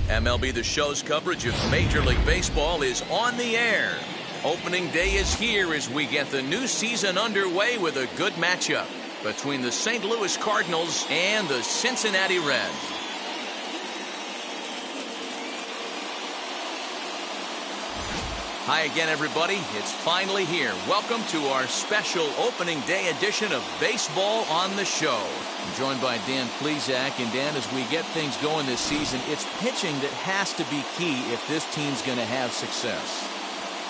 MLB The Show's coverage of Major League Baseball is on the air. Opening day is here as we get the new season underway with a good matchup between the St. Louis Cardinals and the Cincinnati Reds. Hi again, everybody. It's finally here. Welcome to our special opening day edition of Baseball on the Show. I'm joined by Dan Plesac. And Dan, as we get things going this season, it's pitching that has to be key if this team's going to have success.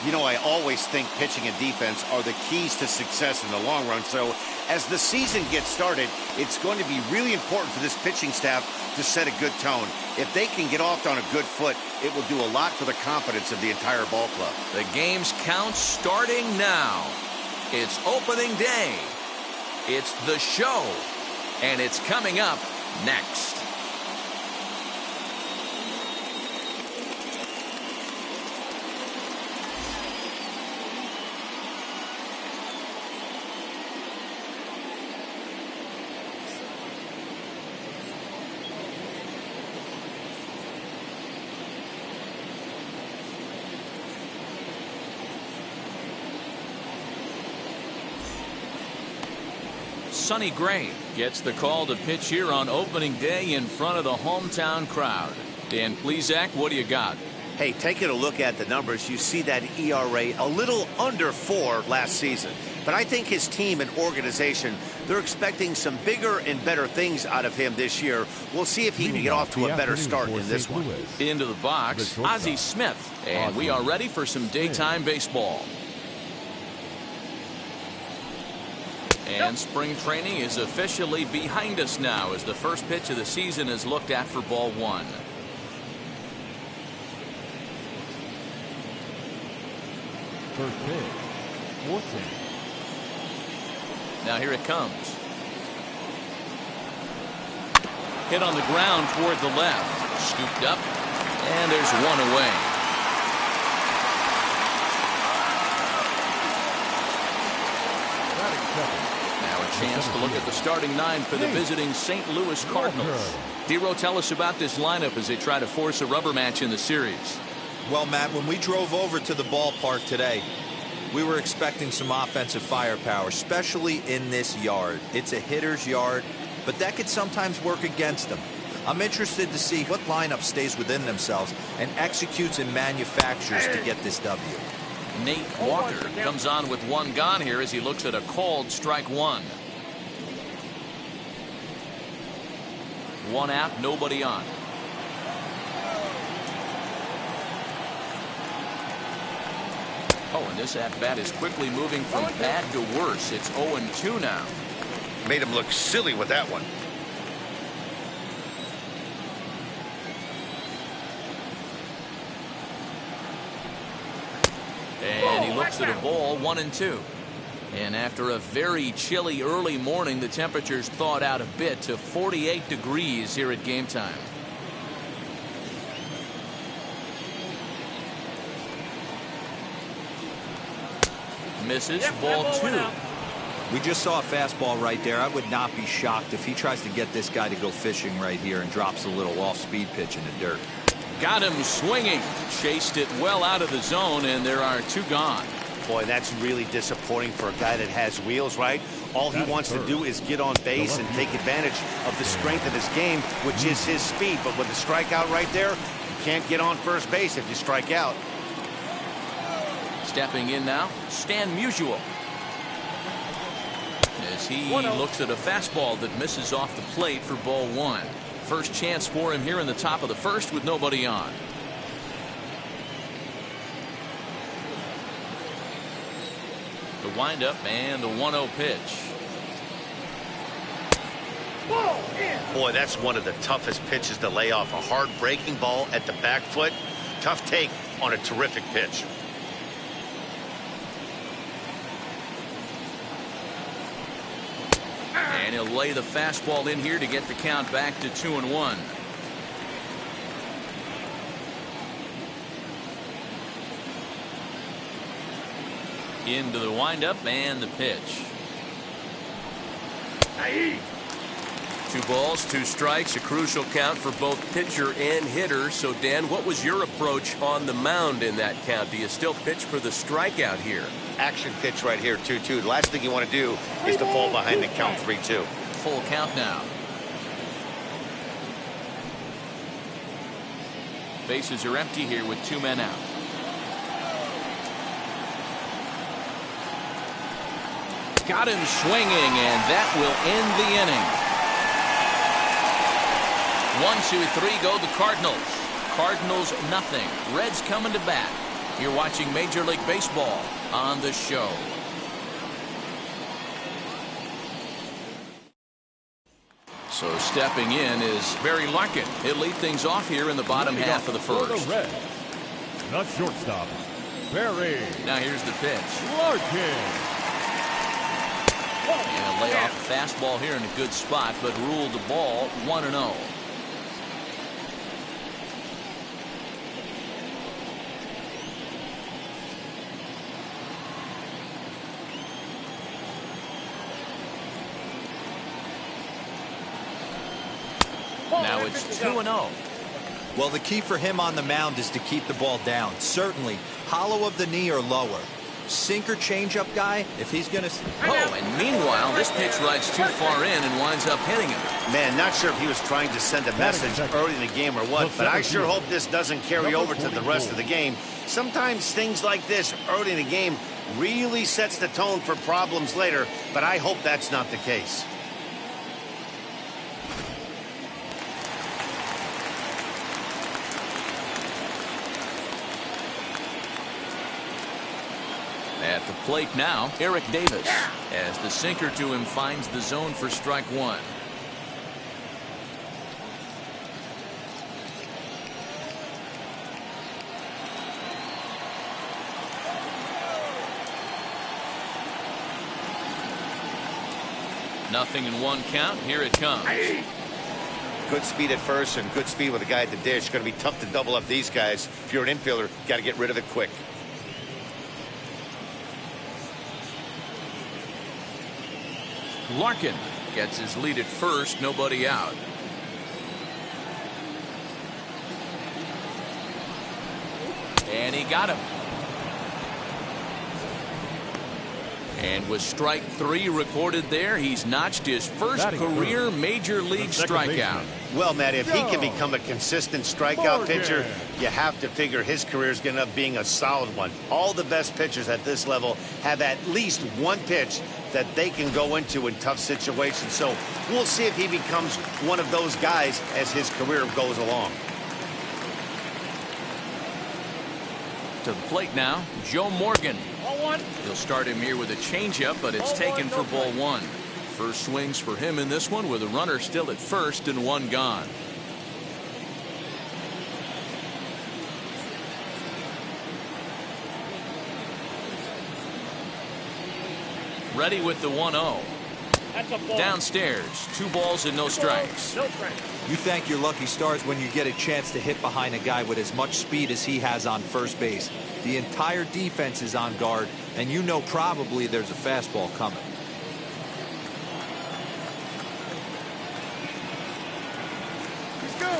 You know, I always think pitching and defense are the keys to success in the long run. So as the season gets started, it's going to be really important for this pitching staff to set a good tone. If they can get off on a good foot, it will do a lot for the confidence of the entire ball club. The game's count starting now. It's opening day. It's the show. And it's coming up next. Sonny Gray gets the call to pitch here on opening day in front of the hometown crowd. Dan Plesac, what do you got? Hey, taking a look at the numbers, you see that ERA a little under 4 last season. But I think his team and organization, they're expecting some bigger and better things out of him this year. We'll see if he can get off to a better start in this one. Into the box, Ozzie Smith. And we are ready for some daytime baseball. And spring training is officially behind us now as the first pitch of the season is looked at for ball one. First pitch. Woodson. Now here it comes. Hit on the ground toward the left. Scooped up. And there's one away. Chance to look at the starting 9 for the visiting St. Louis Cardinals. Dero, tell us about this lineup as they try to force a rubber match in the series. Well, Matt, when we drove over to the ballpark today, we were expecting some offensive firepower, especially in this yard. It's a hitter's yard, but that could sometimes work against them. I'm interested to see what lineup stays within themselves and executes and manufactures to get this W. Nate Walker comes on with one gone here as he looks at a called strike one. One out, nobody on. Oh, and this at-bat is quickly moving from bad to worse. It's 0-2 now. Made him look silly with that one. And he looks at a ball, 1-2. And after a very chilly early morning, the temperatures thawed out a bit to 48 degrees here at game time. Misses, ball 2. We just saw a fastball right there. I would not be shocked if he tries to get this guy to go fishing right here and drops a little off-speed pitch in the dirt. Got him swinging. Chased it well out of the zone, and there are 2 gone. Boy, that's really disappointing for a guy that has wheels, right? All he wants to do is get on base and take advantage of the strength of his game, which is his speed. But with the strikeout right there, you can't get on first base if you strike out. Stepping in now, Stan Musial. As he looks at a fastball that misses off the plate for ball 1. First chance for him here in the top of the first with nobody on. The windup and the 1-0 pitch. Boy, that's one of the toughest pitches to lay off. A hard breaking ball at the back foot. Tough take on a terrific pitch. And he'll lay the fastball in here to get the count back to 2-1. Into the windup and the pitch. 2 balls, 2 strikes, a crucial count for both pitcher and hitter. So, Dan, what was your approach on the mound in that count? Do you still pitch for the strikeout here? Action pitch right here, 2-2. The last thing you want to do is to fall behind the count 3-2. Full count now. Bases are empty here with 2 men out. Got him swinging, and that will end the inning. 1-2-3 go the Cardinals. Cardinals nothing. Reds coming to bat. You're watching Major League Baseball on the show. So stepping in is Barry Larkin. He'll lead things off here in the bottom half of the first. For the Reds, the shortstop, Barry. Now here's the pitch. Larkin. And a layoff fastball here in a good spot, but ruled the ball 1-0. Now it's 2-0. Well, the key for him on the mound is to keep the ball down. Certainly, hollow of the knee or lower. Sinker changeup guy, if he's going to... Oh, and meanwhile, this pitch rides too far in and winds up hitting him. Man, not sure if he was trying to send a message early in the game or what, but I sure hope this doesn't carry over to the rest of the game. Sometimes things like this early in the game really sets the tone for problems later, but I hope that's not the case. At the plate now, Eric Davis, as the sinker to him finds the zone for strike 1. Nothing in 1 count. Here it comes. Good speed at first and good speed with a guy at the dish. Going to be tough to double up these guys. If you're an infielder, got to get rid of it quick. Larkin gets his lead at first, nobody out. And he got him. And with strike 3 recorded there, he's notched his first career major league strikeout. Well, Matt, if he can become a consistent strikeout pitcher, you have to figure his career is going to end up being a solid one. All the best pitchers at this level have at least one pitch that they can go into in tough situations. So we'll see if he becomes one of those guys as his career goes along. To the plate now, Joe Morgan. He'll start him here with a changeup, but it's taken for ball 1. First swings for him in this one with a runner still at first and 1 gone. Ready with the 1-0. Downstairs, 2 balls and no strikes. You thank your lucky stars when you get a chance to hit behind a guy with as much speed as he has on first base. The entire defense is on guard, and you know probably there's a fastball coming.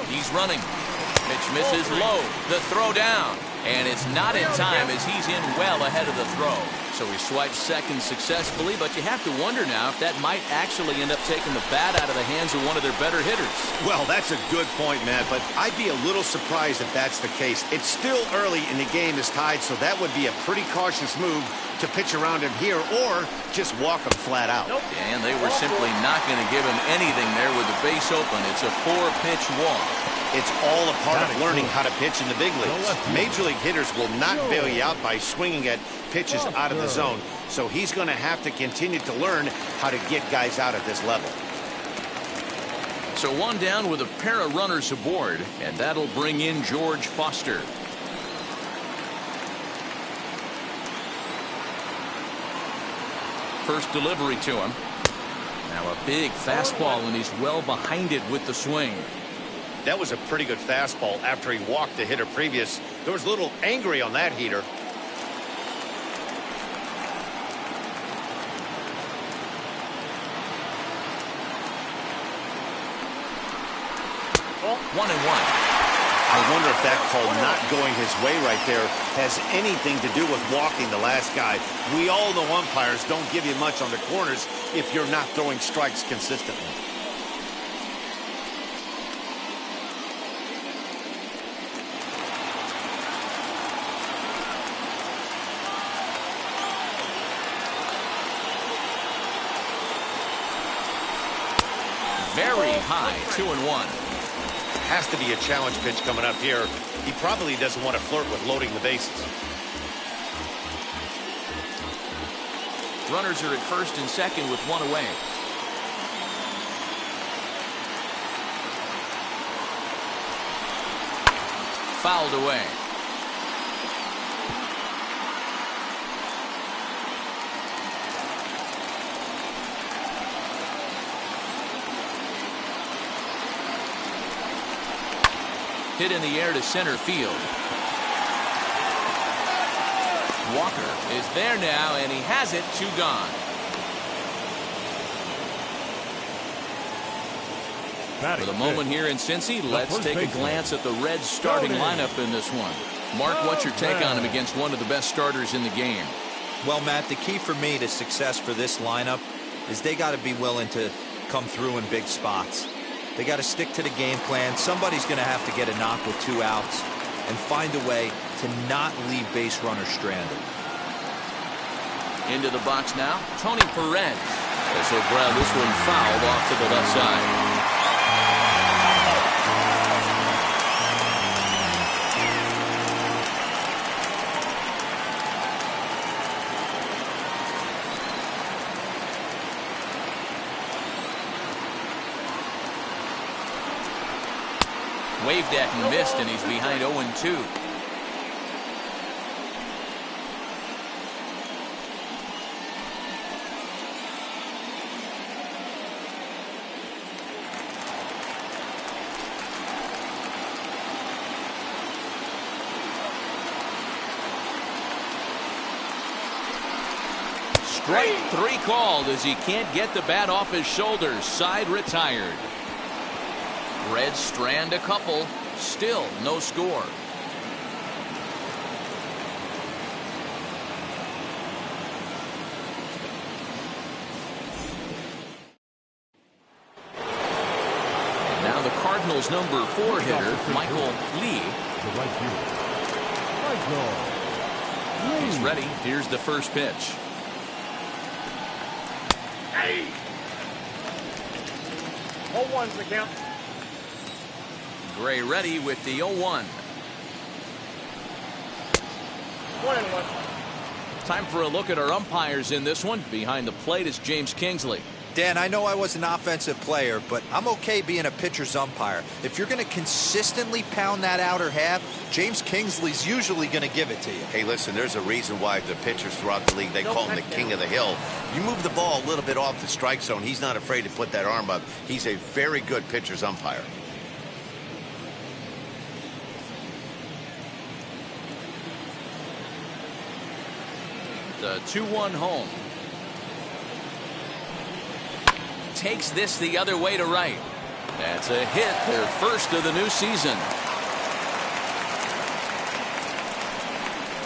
He's running. Pitch misses low. The throw down. And it's not in time as he's in well ahead of the throw. So he swipes second successfully, but you have to wonder now if that might actually end up taking the bat out of the hands of one of their better hitters. Well, that's a good point, Matt, but I'd be a little surprised if that's the case. It's still early and the game is tied, so that would be a pretty cautious move to pitch around him here or just walk him flat out. And they were simply not going to give him anything there with the base open. It's a 4-pitch walk. It's all a part of learning how to pitch in the big leagues. Major league hitters will not bail you out by swinging at pitches out of the zone. So he's going to have to continue to learn how to get guys out at this level. So 1 down with a pair of runners aboard, and that'll bring in George Foster. First delivery to him. Now a big fastball, and he's well behind it with the swing. That was a pretty good fastball after he walked the hitter previous. There was a little angry on that heater. 1-1. I wonder if that call not going his way right there has anything to do with walking the last guy. We all know umpires don't give you much on the corners if you're not throwing strikes consistently. Very high, 2-1. Has to be a challenge pitch coming up here. He probably doesn't want to flirt with loading the bases. Runners are at first and second with one away. Fouled away. Hit in the air to center field. Walker is there now, and he has it. 2 gone. For the moment here in Cincy, let's take a glance at the Reds starting lineup in this one. Mark, what's your take on him against one of the best starters in the game? Well, Matt, the key for me to success for this lineup is they got to be willing to come through in big spots. They got to stick to the game plan. Somebody's going to have to get a knock with 2 outs and find a way to not leave base runners stranded. Into the box now, Tony Perez. This will grab this one fouled off to the left side. Waved at and missed, and he's behind 0-2. Strike 3 called as he can't get the bat off his shoulders. Side retired. Reds strand a couple. Still no score. And now the Cardinals' number 4 hitter, Michael Lee. He's ready. Here's the first pitch. Hey! 0-1's the count. Gray ready with the 0-1. 1-1. Time for a look at our umpires in this one. Behind the plate is James Kingsley. Dan, I know I was an offensive player, but I'm okay being a pitcher's umpire. If you're going to consistently pound that outer half, James Kingsley's usually going to give it to you. Hey, listen, there's a reason why the pitchers throughout the league, they call him the king of the hill. You move the ball a little bit off the strike zone, he's not afraid to put that arm up. He's a very good pitcher's umpire. The 2-1 home. Takes this the other way to right. That's a hit, their first of the new season.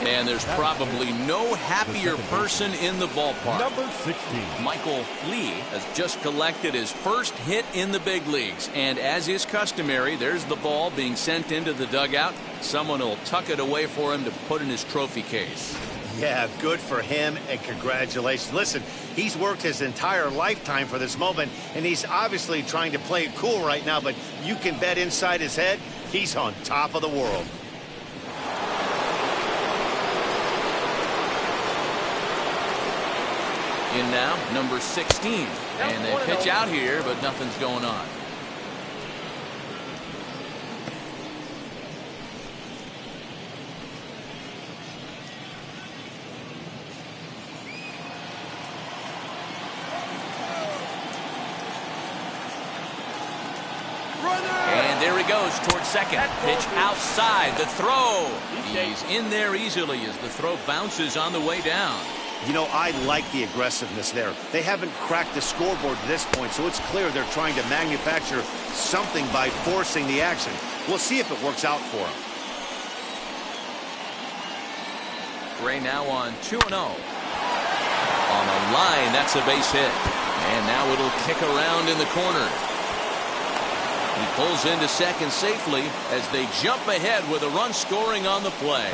And there's probably no happier person in the ballpark. Number 16. Michael Lee has just collected his first hit in the big leagues. And as is customary, there's the ball being sent into the dugout. Someone will tuck it away for him to put in his trophy case. Yeah, good for him, and congratulations. Listen, he's worked his entire lifetime for this moment, and he's obviously trying to play it cool right now, but you can bet inside his head, he's on top of the world. In now, number 16. And they pitch out here, but nothing's going on. And there he goes towards second. Pitch outside. The throw. He's in there easily as the throw bounces on the way down. You know, I like the aggressiveness there. They haven't cracked the scoreboard to this point, so it's clear they're trying to manufacture something by forcing the action. We'll see if it works out for them. Gray now on 2-0. On the line, that's a base hit. And now it'll kick around in the corner. He pulls into second safely as they jump ahead with a run scoring on the play.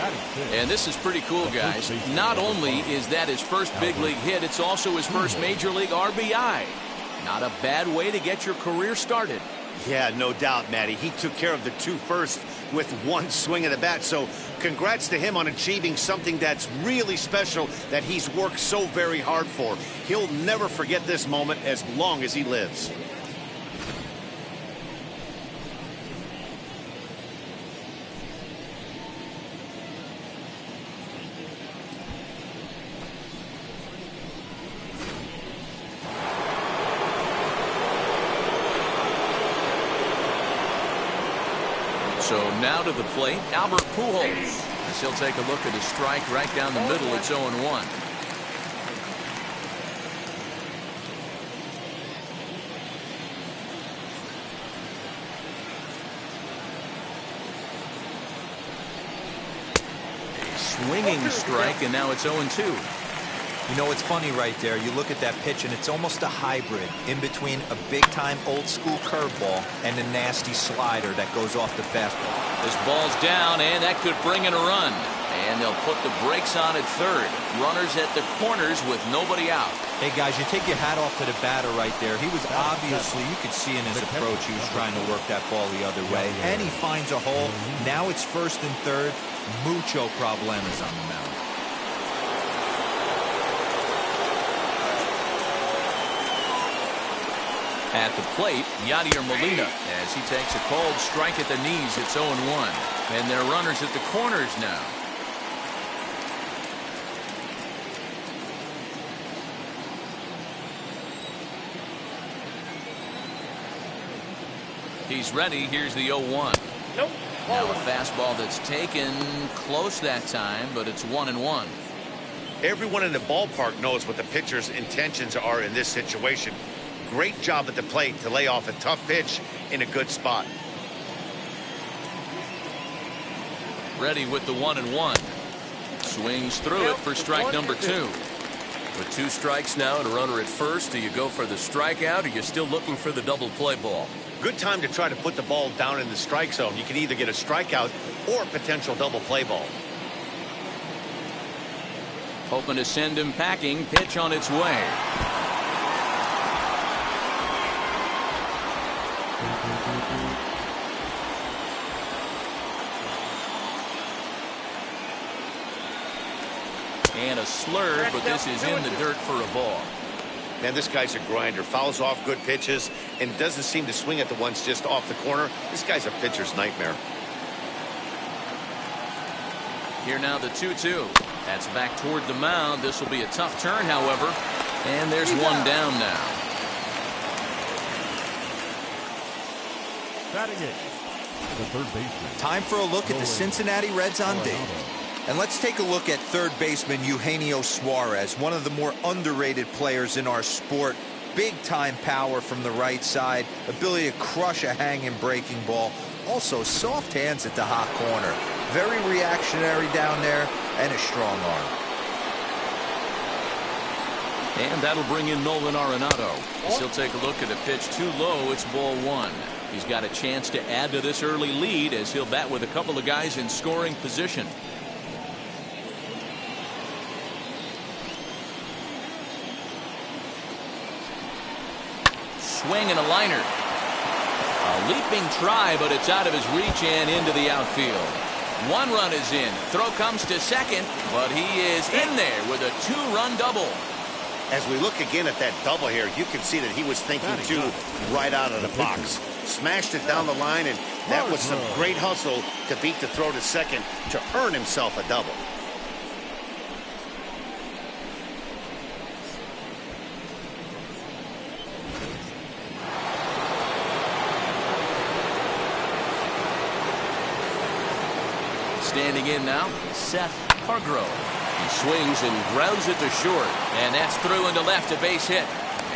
And this is pretty cool, guys. Not only is that his first big league hit, it's also his first major league RBI. Not a bad way to get your career started. Yeah, no doubt, Matty. He took care of the two first with one swing of the bat. So congrats to him on achieving something that's really special that he's worked so very hard for. He'll never forget this moment as long as he lives. So now to the plate, Albert Pujols. As he'll take a look at his strike right down the middle. It's 0-1. A swinging strike, and now it's 0-2. You know, it's funny right there. You look at that pitch, and it's almost a hybrid in between a big-time old-school curveball and a nasty slider that goes off the fastball. This ball's down, and that could bring in a run. And they'll put the brakes on at third. Runners at the corners with nobody out. Hey, guys, you take your hat off to the batter right there. He was obviously, you could see in his approach, he was trying to work that ball the other way. And he finds a hole. Now it's first and third. Mucho problemas on the mound. At the plate, Yadier Molina, as he takes a cold strike at the knees. It's 0-1. And they're runners at the corners now. He's ready. Here's the 0-1. Nope. Now a fastball that's taken close that time, but it's 1-1. Everyone in the ballpark knows what the pitcher's intentions are in this situation. Great job at the plate to lay off a tough pitch in a good spot. Ready with the 1-1. Swings through it for strike number 2. With 2 strikes now and a runner at first, do you go for the strikeout, or you're still looking for the double play ball? Good time to try to put the ball down in the strike zone. You can either get a strikeout or a potential double play ball. Hoping to send him packing. Pitch on its way. And a slur, but this is in the dirt for a ball. Man, this guy's a grinder. Fouls off good pitches and doesn't seem to swing at the ones just off the corner. This guy's a pitcher's nightmare. Here now the 2-2. That's back toward the mound. This will be a tough turn, however. And there's one down now. Batting it, the third baseman. Time for a look at the Cincinnati Reds on date. And let's take a look at third baseman Eugenio Suarez, one of the more underrated players in our sport. Big-time power from the right side, ability to crush a hanging breaking ball. Also, soft hands at the hot corner. Very reactionary down there, and a strong arm. And that'll bring in Nolan Arenado. As he'll take a look at a pitch too low. It's ball 1. He's got a chance to add to this early lead as he'll bat with a couple of guys in scoring position. Swing and a liner. A leaping try, but it's out of his reach and into the outfield. 1 run is in. Throw comes to second, but he is in there with a 2-run double. As we look again at that double here, you can see that he was thinking too right out of the box. Smashed it down the line, and that was some great hustle to beat the throw to second to earn himself a double. Standing in now, Seth Hargrove. He swings and grounds it to short. And that's through into left, a base hit.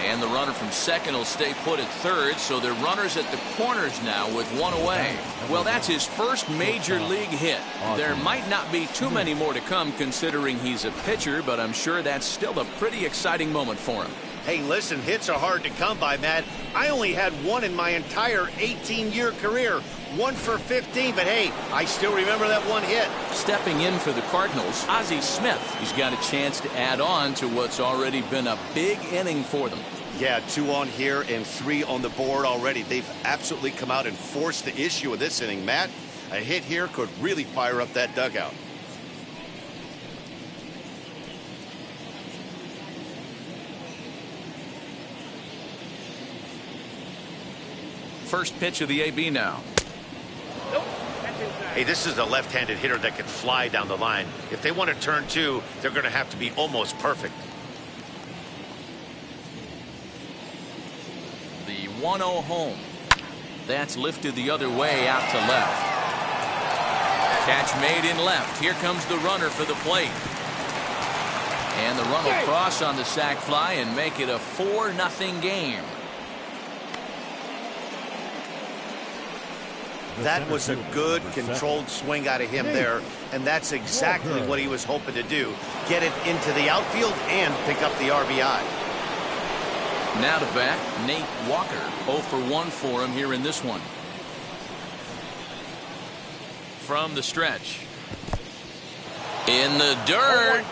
And the runner from second will stay put at third, so they're runners at the corners now with one away. Well, that's his first major league hit. There might not be too many more to come considering he's a pitcher, but I'm sure that's still a pretty exciting moment for him. Hey, listen, hits are hard to come by, Matt. I only had one in my entire 18-year career. 1 for 15, but hey, I still remember that one hit. Stepping in for the Cardinals, Ozzie Smith. He's got a chance to add on to what's already been a big inning for them. Yeah, 2 on here and 3 on the board already. They've absolutely come out and forced the issue of this inning, Matt. A hit here could really fire up that dugout. First pitch of the AB now. Hey, this is a left-handed hitter that can fly down the line. If they want to turn 2, they're going to have to be almost perfect. The 1-0 home. That's lifted the other way out to left. Catch made in left. Here comes the runner for the plate. And the run will cross on the sac fly and make it a 4-0 game. That was a good, controlled swing out of him there, and that's exactly what he was hoping to do. Get it into the outfield and pick up the RBI. Now to bat, Nate Walker. 0 for 1 for him here in this one. From the stretch. In the dirt.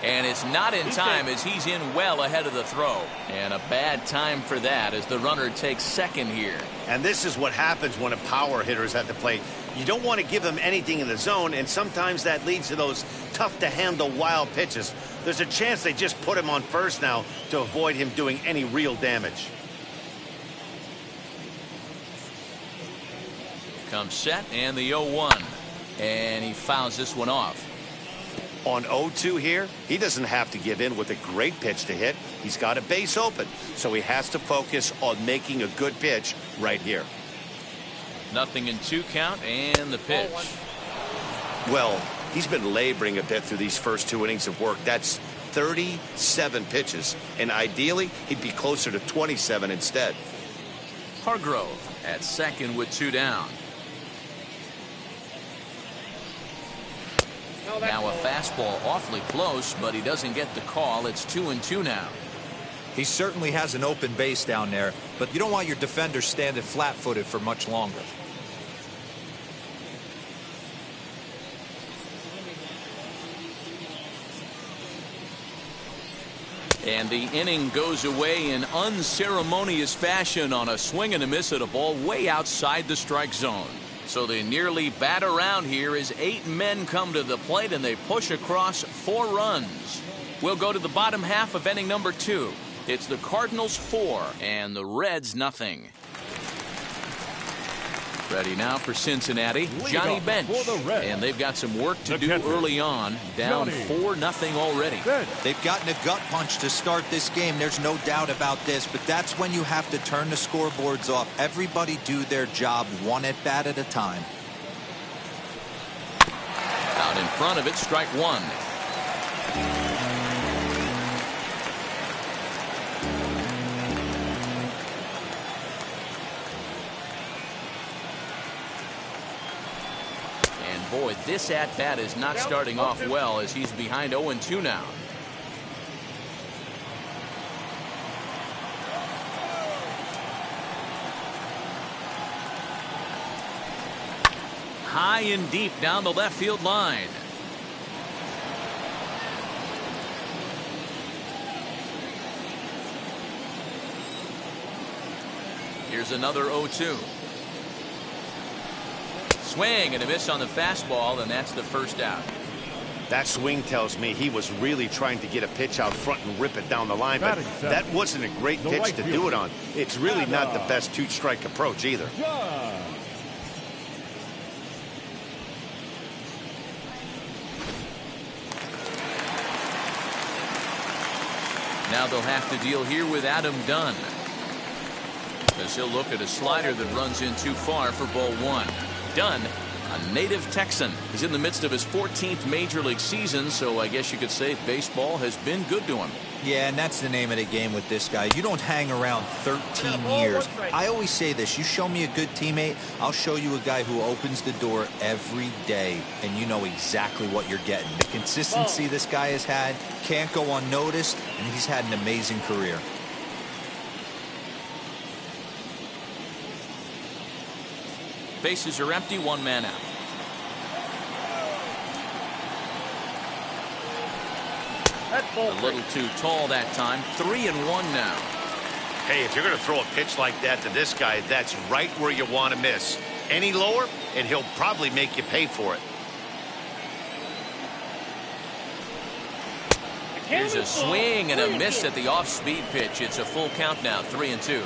And it's not in time as he's in well ahead of the throw. And a bad time for that as the runner takes second here. And this is what happens when a power hitter is at the plate. You don't want to give them anything in the zone, and sometimes that leads to those tough-to-handle wild pitches. There's a chance they just put him on first now to avoid him doing any real damage. Comes set and the 0-1. And he fouls this one off. On 0-2 here, he doesn't have to give in with a great pitch to hit. He's got a base open, so he has to focus on making a good pitch right here. 0-2 count and the pitch. Well, he's been laboring a bit through these first 2 innings of work. That's 37 pitches, and ideally he'd be closer to 27 instead. Hargrove at second with 2 down. Now a fastball awfully close, but he doesn't get the call. It's 2-2 now. He certainly has an open base down there, but you don't want your defender standing flat-footed for much longer. And the inning goes away in unceremonious fashion on a swing and a miss at a ball way outside the strike zone. So they nearly bat around here as 8 men come to the plate and they push across 4 runs. We'll go to the bottom half of inning number 2. It's the Cardinals 4 and the Reds nothing. Ready now for Cincinnati, Johnny Bench. And they've got some work to do early on, down 4-0 already. They've gotten a gut punch to start this game. There's no doubt about this, but that's when you have to turn the scoreboards off. Everybody do their job one at bat at a time. Out in front of it, strike 1. Boy, this at-bat is not starting off well as he's behind 0-2 now. High and deep down the left field line. Here's another 0-2. Swing and a miss on the fastball, and that's the first out. That swing tells me he was really trying to get a pitch out front and rip it down the line, but that wasn't a great pitch to do it on. It's really not the best 2-strike approach either. Now they'll have to deal here with Adam Dunn, as he'll look at a slider that runs in too far for ball 1. Dunn A native Texan. He's in the midst of his 14th major league season, so I guess you could say baseball has been good to him. Yeah, and that's the name of the game with this guy. You don't hang around 13 years. I always say this, you show me a good teammate, I'll show you a guy who opens the door every day, and you know exactly what you're getting. The consistency this guy has had can't go unnoticed, and he's had an amazing career. Bases are empty, one man out. A little too tall that time. 3-1 now. Hey, if you're going to throw a pitch like that to this guy, that's right where you want to miss. Any lower, and he'll probably make you pay for it. Here's a swing and a miss at the off-speed pitch. It's a full count now, 3-2.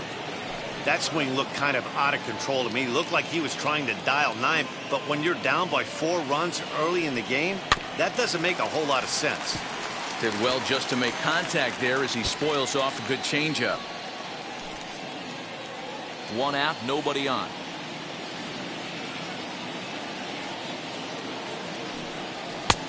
That swing looked kind of out of control to me. Looked like he was trying to dial 9, but when you're down by 4 runs early in the game, that doesn't make a whole lot of sense. Did well just to make contact there as he spoils off a good changeup. 1 out, nobody on.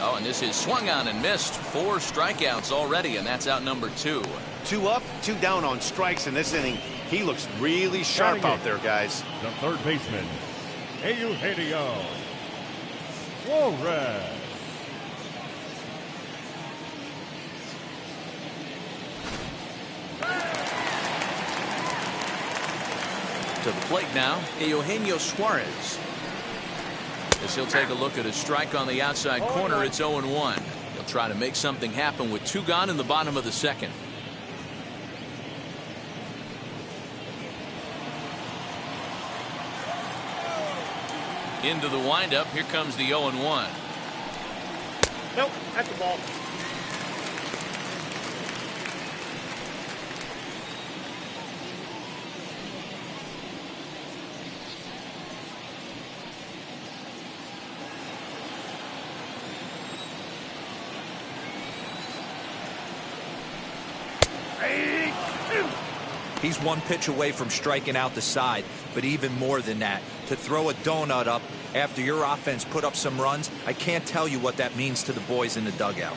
Oh, and this is swung on and missed. 4 strikeouts already, and that's out number 2. 2 up, 2 down on strikes in this inning. He looks really sharp out there, guys. The third baseman, Eugenio Suarez. To the plate now, Eugenio Suarez. As he'll take a look at a strike on the outside corner, it's 0-1. He'll try to make something happen with 2 gone in the bottom of the second. Into the windup, here comes the 0-1. Nope, that's the ball. He's 1 pitch away from striking out the side, but even more than that, to throw a donut up after your offense put up some runs, I can't tell you what that means to the boys in the dugout.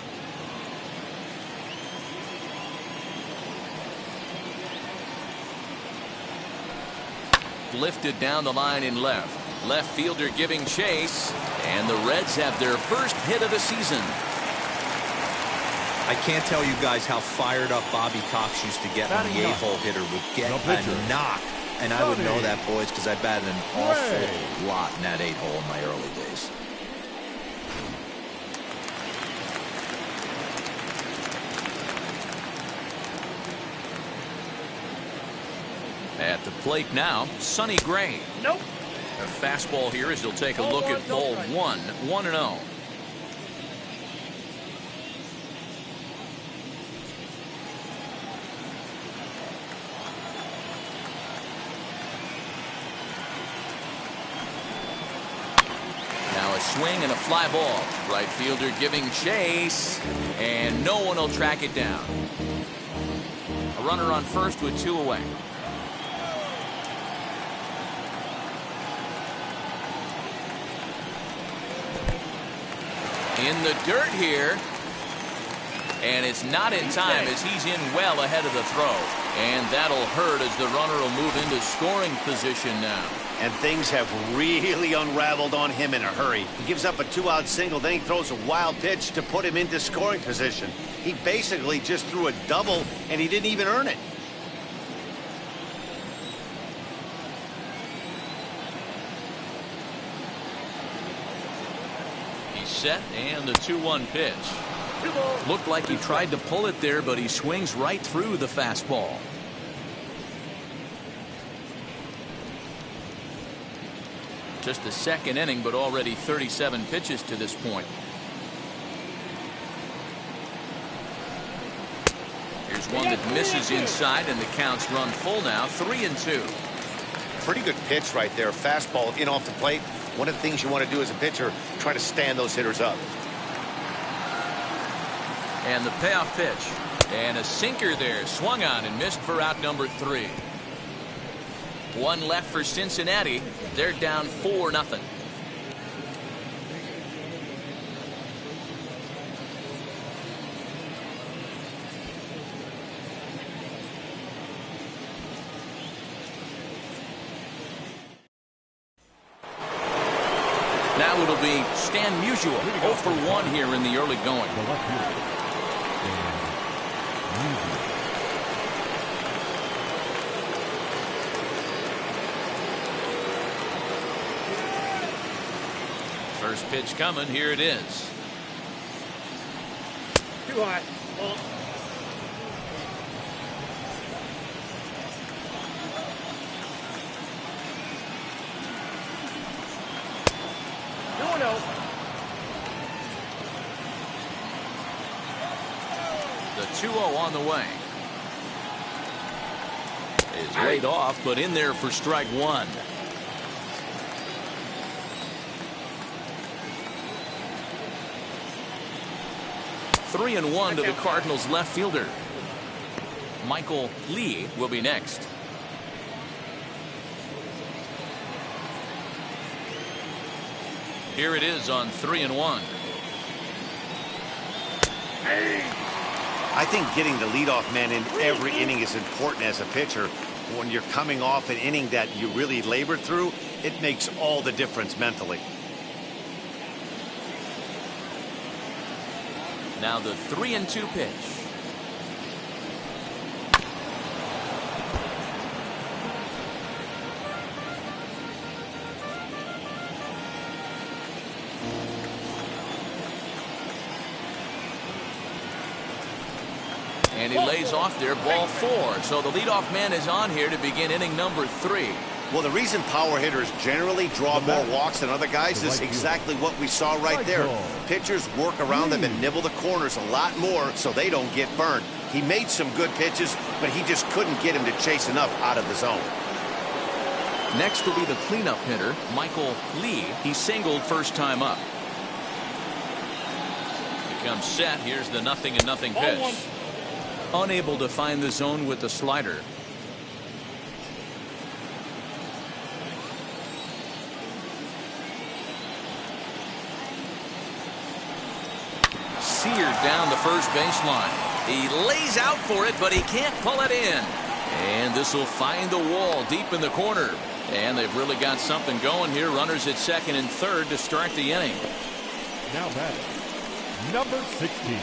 Lifted down the line in left. Left fielder giving chase, and the Reds have their first hit of the season. I can't tell you guys how fired up Bobby Cox used to get when the 8-hole hitter would get a knock. And I would know that, boys, because I batted an awful lot in that 8-hole in my early days. At the plate now, Sonny Gray. Nope. A fastball here as he'll take a look at ball 1, 1-0. Swing and a fly ball. Right fielder giving chase, and no one will track it down. A runner on first with 2 away. In the dirt here, and it's not in time as he's in well ahead of the throw, and that'll hurt as the runner will move into scoring position now. And things have really unraveled on him in a hurry. He gives up a 2-out single, then he throws a wild pitch to put him into scoring position. He basically just threw a double, and he didn't even earn it. He's set, and the 2-1 pitch. Looked like he tried to pull it there, but he swings right through the fastball. Just the second inning, but already 37 pitches to this point. Here's one that misses inside, and the count's run full now, 3-2. Pretty good pitch right there. Fastball in off the plate. One of the things you want to do as a pitcher, try to stand those hitters up. And the payoff pitch. And a sinker there. Swung on and missed for out number 3. 1 left for Cincinnati. They're down 4-0. Now it'll be Stan Musial, 0 for 1 here in the early going. The left fielder. First pitch coming. Here it is. Too high. Ball. No. The 2-0 on the way. Is laid off, but in there for strike one. Three and one to the Cardinals left fielder. Michael Lee will be next. Here it is on 3-1. I think getting the leadoff man in every inning is important as a pitcher. When you're coming off an inning that you really labored through, it makes all the difference mentally. Now the 3-2 pitch. And he lays off there, ball 4. So the leadoff man is on here to begin inning number 3. Well, the reason power hitters generally draw more walks than other guys is exactly what we saw right there. Pitchers work around them and nibble the corners a lot more so they don't get burned. He made some good pitches, but he just couldn't get him to chase enough out of the zone. Next will be the cleanup hitter, Michael Lee. He singled first time up. Becomes set. Here's the 0-0 pitch. Unable to find the zone with the slider. Seared down the first baseline. He lays out for it, but he can't pull it in. And this will find the wall deep in the corner. And they've really got something going here. Runners at second and third to start the inning. Now batting, number 16.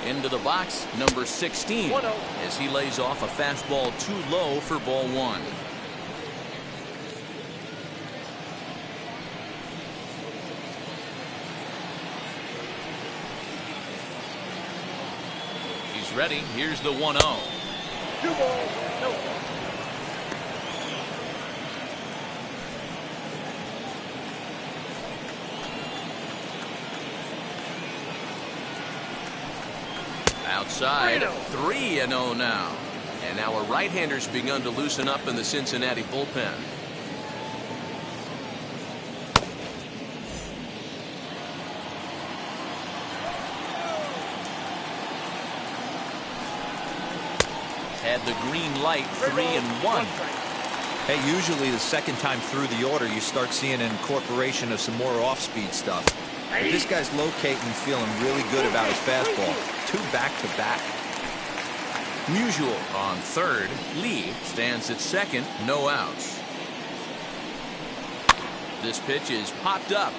Into the box, number 16, as he lays off a fastball too low for ball 1. He's ready. Here's the 1-0. 2 balls. No. Outside, 3-0 now. And our right-handers begun to loosen up in the Cincinnati bullpen. Had the green light, 3-1. Hey, usually the second time through the order, you start seeing an incorporation of some more off-speed stuff. But this guy's locating and feeling really good about his fastball. 2 back-to-back. Musial on third. Lee stands at second. No outs. This pitch is popped up.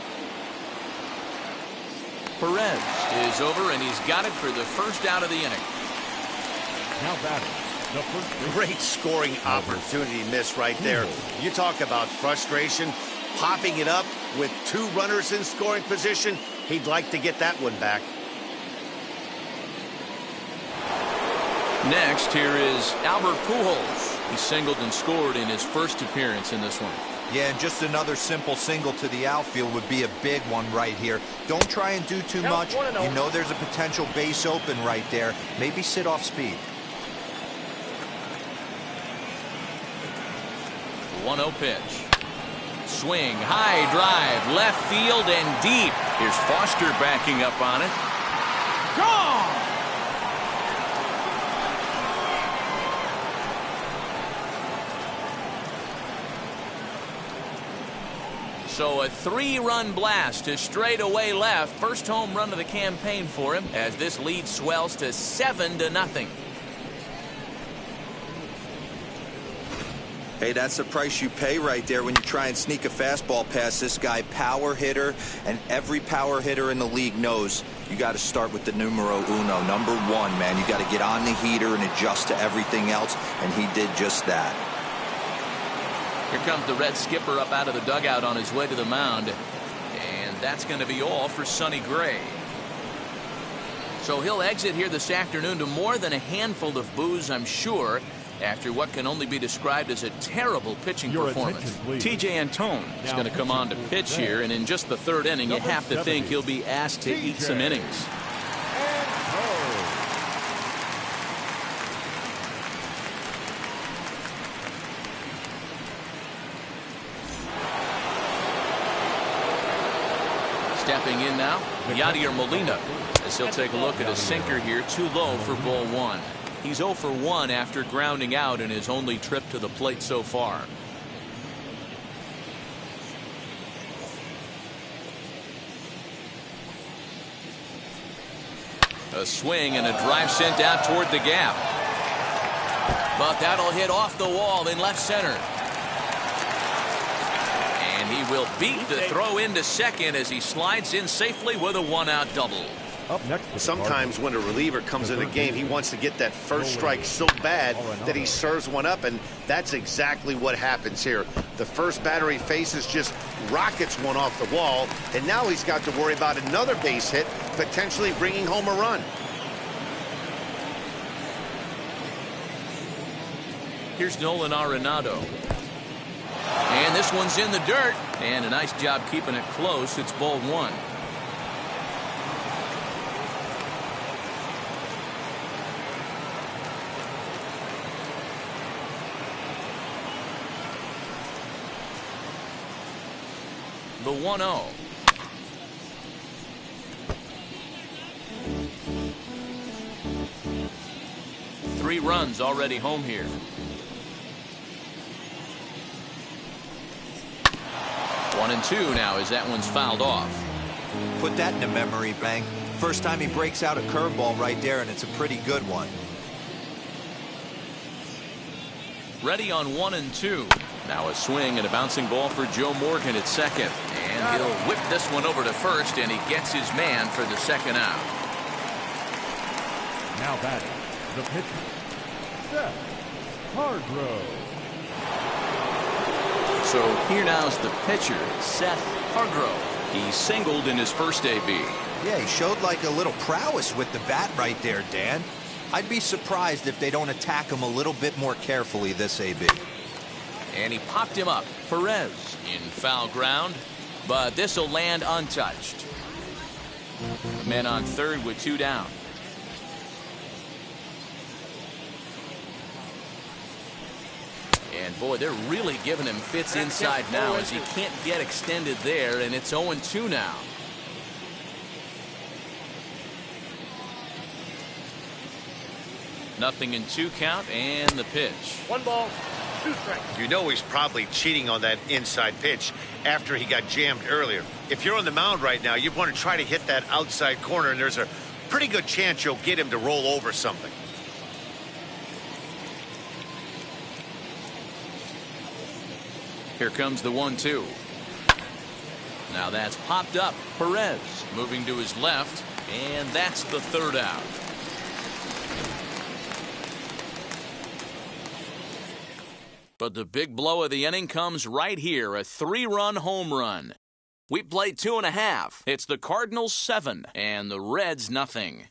Perez is over, and he's got it for the first out of the inning. Now batting, the first. Great scoring opportunity miss right there. You talk about frustration. Popping it up with 2 runners in scoring position. He'd like to get that one back. Next, here is Albert Pujols. He singled and scored in his first appearance in this one. Yeah, and just another simple single to the outfield would be a big one right here. Don't try and do too much. You know there's a potential base open right there. Maybe sit off speed. 1-0 pitch. Swing, high drive, left field and deep. Here's Foster backing up on it. Gone! So a 3-run blast to straightaway left. First home run of the campaign for him as this lead swells to 7-0. Hey, that's the price you pay right there when you try and sneak a fastball past this guy. Power hitter, and every power hitter in the league knows you got to start with the numero uno, number one, man. You got to get on the heater and adjust to everything else, and he did just that. Here comes the Red skipper up out of the dugout on his way to the mound, and that's going to be all for Sonny Gray. So he'll exit here this afternoon to more than a handful of boos, I'm sure, after what can only be described as a terrible pitching performance. T.J. Antone is going to come on to pitch here, and in just the third inning, you have to think he'll be asked to eat some innings. Stepping in now, Yadier Molina, as he'll take a look at a sinker here, too low for ball one. He's 0 for 1 after grounding out in his only trip to the plate so far. A swing and a drive sent out toward the gap. But that'll hit off the wall in left center. And he will beat the throw into second as he slides in safely with a one-out double. Up next, sometimes when a reliever comes in a game, he wants to get that first strike so bad that he serves one up, and that's exactly what happens here. The first batter he faces just rockets one off the wall, and now he's got to worry about another base hit, potentially bringing home a run. Here's Nolan Arenado. And this one's in the dirt, and a nice job keeping it close. It's ball one. The 1-0. Three runs already home here. One and two now as that one's fouled off. Put that in the memory bank. First time he breaks out a curveball right there, and it's a pretty good one. Ready on 1 and 2. Now a swing and a bouncing ball for Joe Morgan at second. And he'll whip this one over to first, and he gets his man for the second out. Now batting, the pitcher, Seth Hargrove. So here now's the pitcher, Seth Hargrove. He singled in his first AB. Yeah, he showed like a little prowess with the bat right there, Dan. I'd be surprised if they don't attack him a little bit more carefully this AB. And he popped him up. Perez in foul ground, but this will land untouched. Men on third with two down. And boy, they're really giving him fits inside now as he can't get extended there, and it's 0-2 now. Nothing in 2 count, and the pitch. 1 ball, 2 strikes. You know he's probably cheating on that inside pitch after he got jammed earlier. If you're on the mound right now, you want to try to hit that outside corner, and there's a pretty good chance you'll get him to roll over something. Here comes the 1-2. Now that's popped up. Perez moving to his left, and that's the third out. But the big blow of the inning comes right here, a 3-run home run. We played 2.5. It's the Cardinals 7 and the Reds nothing.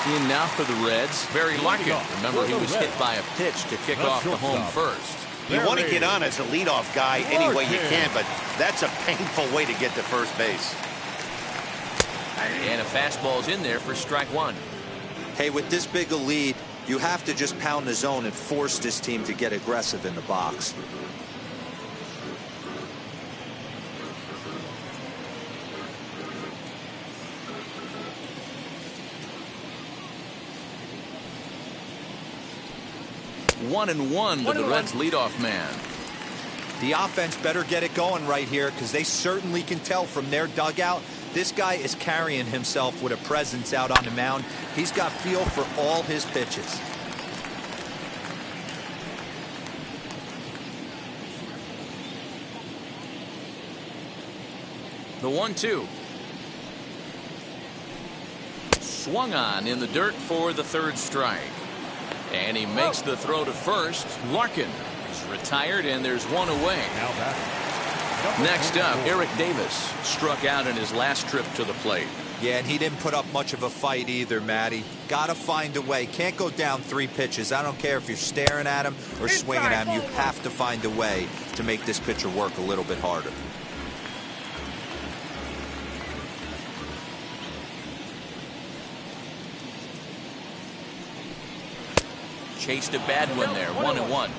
In now for the Reds, Barry Larkin. Remember, he was hit by a pitch to kick off the home first. You want to get on as a leadoff guy any way you can, but that's a painful way to get to first base. And a fastball's in there for strike one. Hey, with this big a lead, you have to just pound the zone and force this team to get aggressive in the box. One and one to the Reds leadoff man. The offense better get it going right here, because they certainly can tell from their dugout this guy is carrying himself with a presence out on the mound. He's got feel for all his pitches. The 1-2. Swung on in the dirt for the third strike. And he makes the throw to first. Larkin is retired, and there's one away. Now batting. Next up, Eric Davis struck out in his last trip to the plate. Yeah, and he didn't put up much of a fight either, Matty. Got to find a way. Can't go down 3 pitches. I don't care if you're staring at him or swinging at him. You have to find a way to make this pitcher work a little bit harder. Chased a bad one there. 1-1.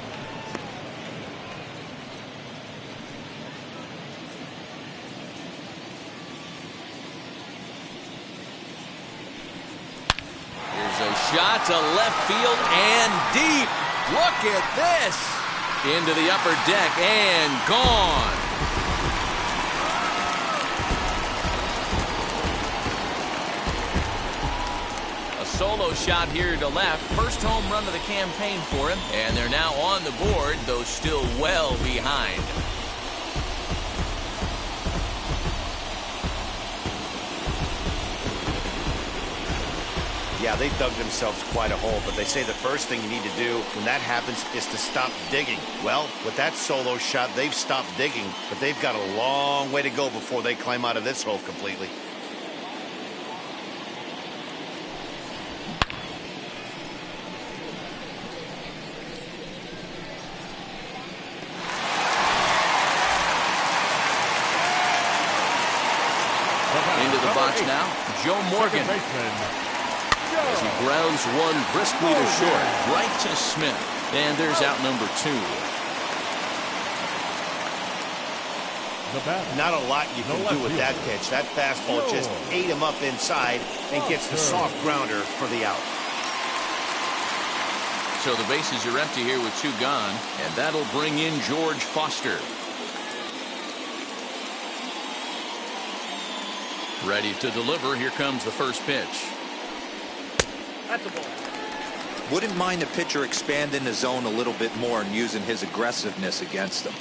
Shot to left field and deep. Look at this. Into the upper deck and gone. A solo shot here to left. First home run of the campaign for him. And they're now on the board, though still well behind. Yeah, they dug themselves quite a hole, but they say the first thing you need to do when that happens is to stop digging. Well, with that solo shot, they've stopped digging, but they've got a long way to go before they climb out of this hole completely. Into the box now, Joe Morgan. As he grounds one briskly to short, right to Smith. And there's out number 2. Not a lot you can do with that pitch. That fastball just ate him up inside and gets the soft grounder for the out. So the bases are empty here with 2 gone, and that'll bring in George Foster. Ready to deliver. Here comes the first pitch. That's a ball. Wouldn't mind the pitcher expanding the zone a little bit more and using his aggressiveness against them.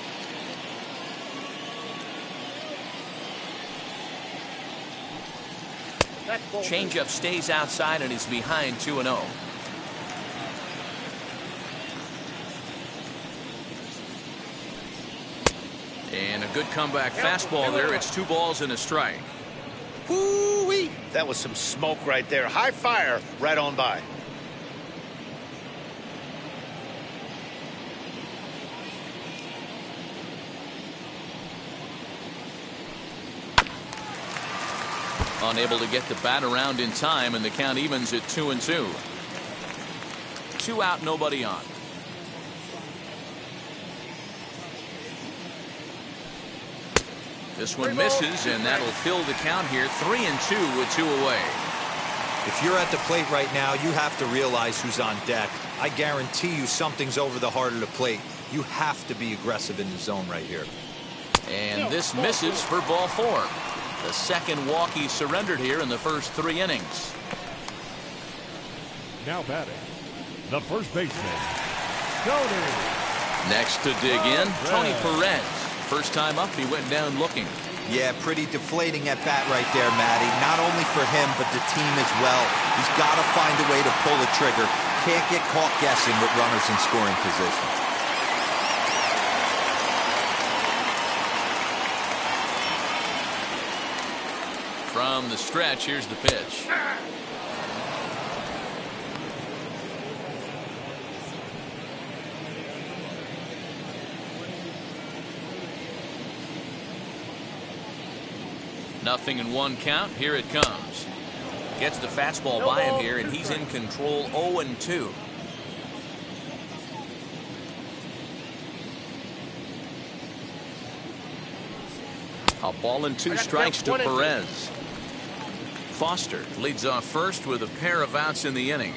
Changeup stays outside and is behind 2-0. And a good comeback fastball there. It's 2 balls and a strike. Woo-wee! That was some smoke right there. High fire right on by. Unable to get the bat around in time, and the count evens at 2-2. 2 out, nobody on. This one misses, and that'll fill the count here. 3-2 with 2 away. If you're at the plate right now, you have to realize who's on deck. I guarantee you something's over the heart of the plate. You have to be aggressive in the zone right here. And this misses for ball 4. The second walk he surrendered here in the first 3 innings. Now batting, the first baseman, Tony. Next to dig in, Tony Perez. First time up, he went down looking. Yeah, pretty deflating at bat right there, Matty. Not only for him, but the team as well. He's got to find a way to pull a trigger. Can't get caught guessing with runners in scoring position. From the stretch, here's the pitch. Nothing in 1 count. Here it comes. Gets the fastball by him here, and he's in control. 0-2. A ball and 2 strikes to Perez. Foster leads off first with a pair of outs in the inning.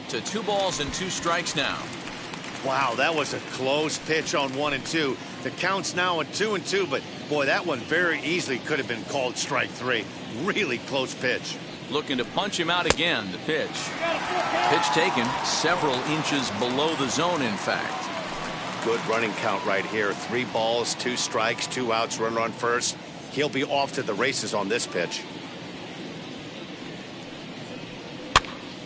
To 2 balls and 2 strikes now. Wow, that was a close pitch on 1 and 2. The count's now at 2 and 2, but boy, that one very easily could have been called strike 3. Really close pitch. Looking to punch him out again. The pitch. Pitch taken several inches below the zone, in fact. Good running count right here. 3 balls, 2 strikes, 2 outs, runner on first. He'll be off to the races on this pitch.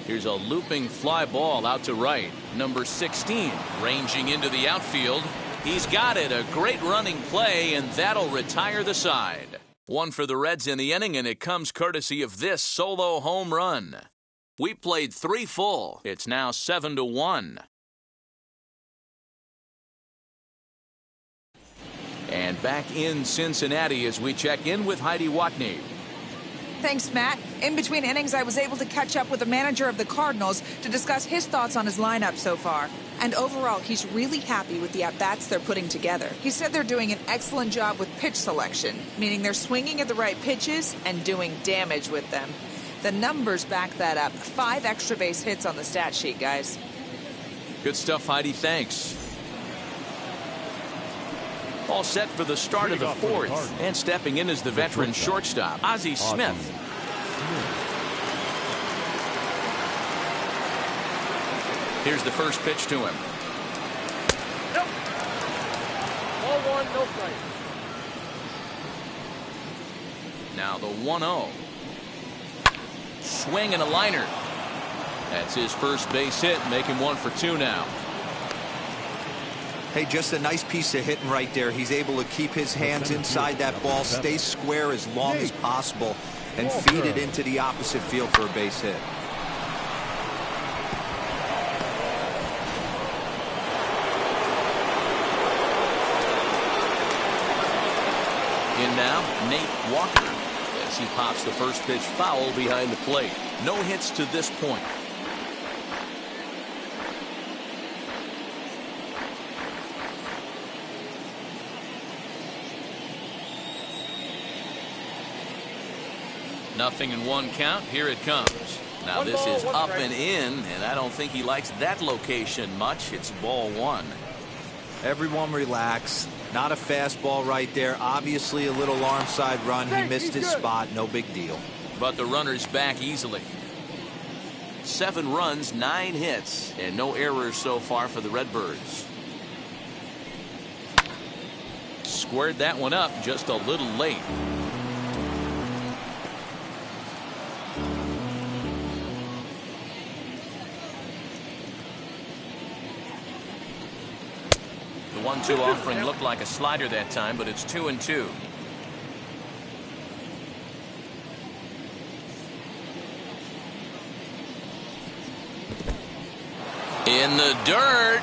Here's a looping fly ball out to right. Number 16 ranging into the outfield. He's got it. A great running play, and that'll retire the side. One for the Reds in the inning, and it comes courtesy of this solo home run. We played 3 full. It's now 7-1. And back in Cincinnati as we check in with Heidi Watney. Thanks, Matt. In between innings, I was able to catch up with the manager of the Cardinals to discuss his thoughts on his lineup so far. And overall, he's really happy with the at-bats they're putting together. He said they're doing an excellent job with pitch selection, meaning they're swinging at the right pitches and doing damage with them. The numbers back that up. 5 extra base hits on the stat sheet, guys. Good stuff, Heidi. Thanks. All set for the start of the 4th. And stepping in is the veteran shortstop, Ozzie Smith. Here's the first pitch to him. Nope. Ball 1, no strike. Now the 1-0. Swing and a liner. That's his first base hit, making 1 for 2 now. Hey, just a nice piece of hitting right there. He's able to keep his hands inside that ball, stay square as long as possible, and feed it into the opposite field for a base hit. In now, Nate Walker, as he pops the first pitch foul behind the plate. No hits to this point. Nothing in 1 count. Here it comes. Now this is up and in, and I don't think he likes that location much. It's ball 1. Everyone relax. Not a fastball right there. Obviously a little arm side run. He missed his spot. No big deal. But the runner's back easily. 7 runs, 9 hits, and no errors so far for the Redbirds. Squared that one up just a little late. The 1-2 offering looked like a slider that time, but it's 2-2. In the dirt.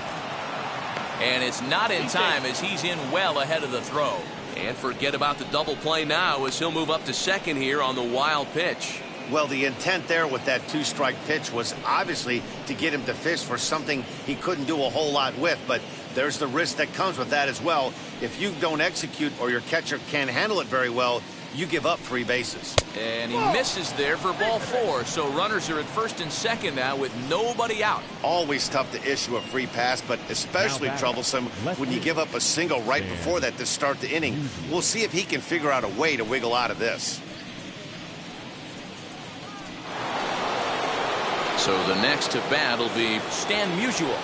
And it's not in time as he's in well ahead of the throw. And forget about the double play now as he'll move up to second here on the wild pitch. Well, the intent there with that 2-strike pitch was obviously to get him to fish for something he couldn't do a whole lot with, but there's the risk that comes with that as well. If you don't execute or your catcher can't handle it very well, you give up 3 bases. And he misses there for ball 4, so runners are at first and second now with nobody out. Always tough to issue a free pass, but especially troublesome when you give up a single right before that to start the inning. We'll see if he can figure out a way to wiggle out of this. So the next to bat will be Stan Musial.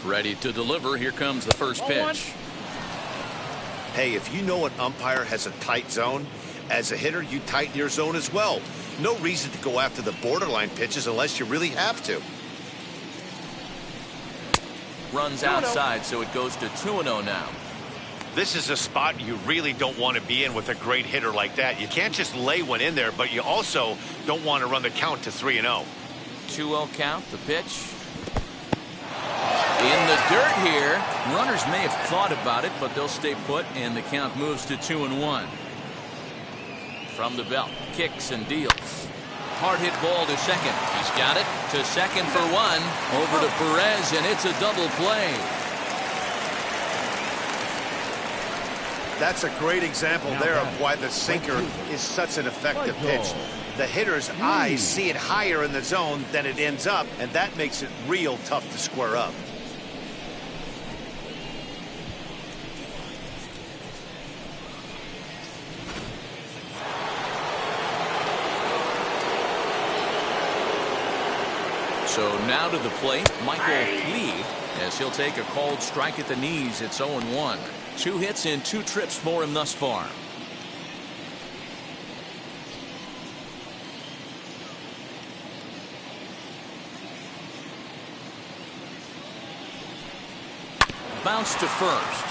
Ready to deliver. Here comes the first pitch. Hey, if you know an umpire has a tight zone, as a hitter, you tighten your zone as well. No reason to go after the borderline pitches unless you really have to. Runs outside, so it goes to 2-0 now. This is a spot you really don't want to be in with a great hitter like that. You can't just lay one in there, but you also don't want to run the count to 3-0. 2-0 count, the pitch. In the dirt here. Runners may have thought about it, but they'll stay put, and the count moves to 2-1. From the belt, kicks and deals. Hard hit ball to second. He's got it to second for 1. Over to Perez, and it's a double play. That's a great example there of why the sinker is such an effective pitch. The hitter's eyes see it higher in the zone than it ends up, and that makes it real tough to square up. So now to the plate, Michael Lee, as he'll take a called strike at the knees. It's 0-1. 2 hits in 2 trips for him thus far. Bounce to first.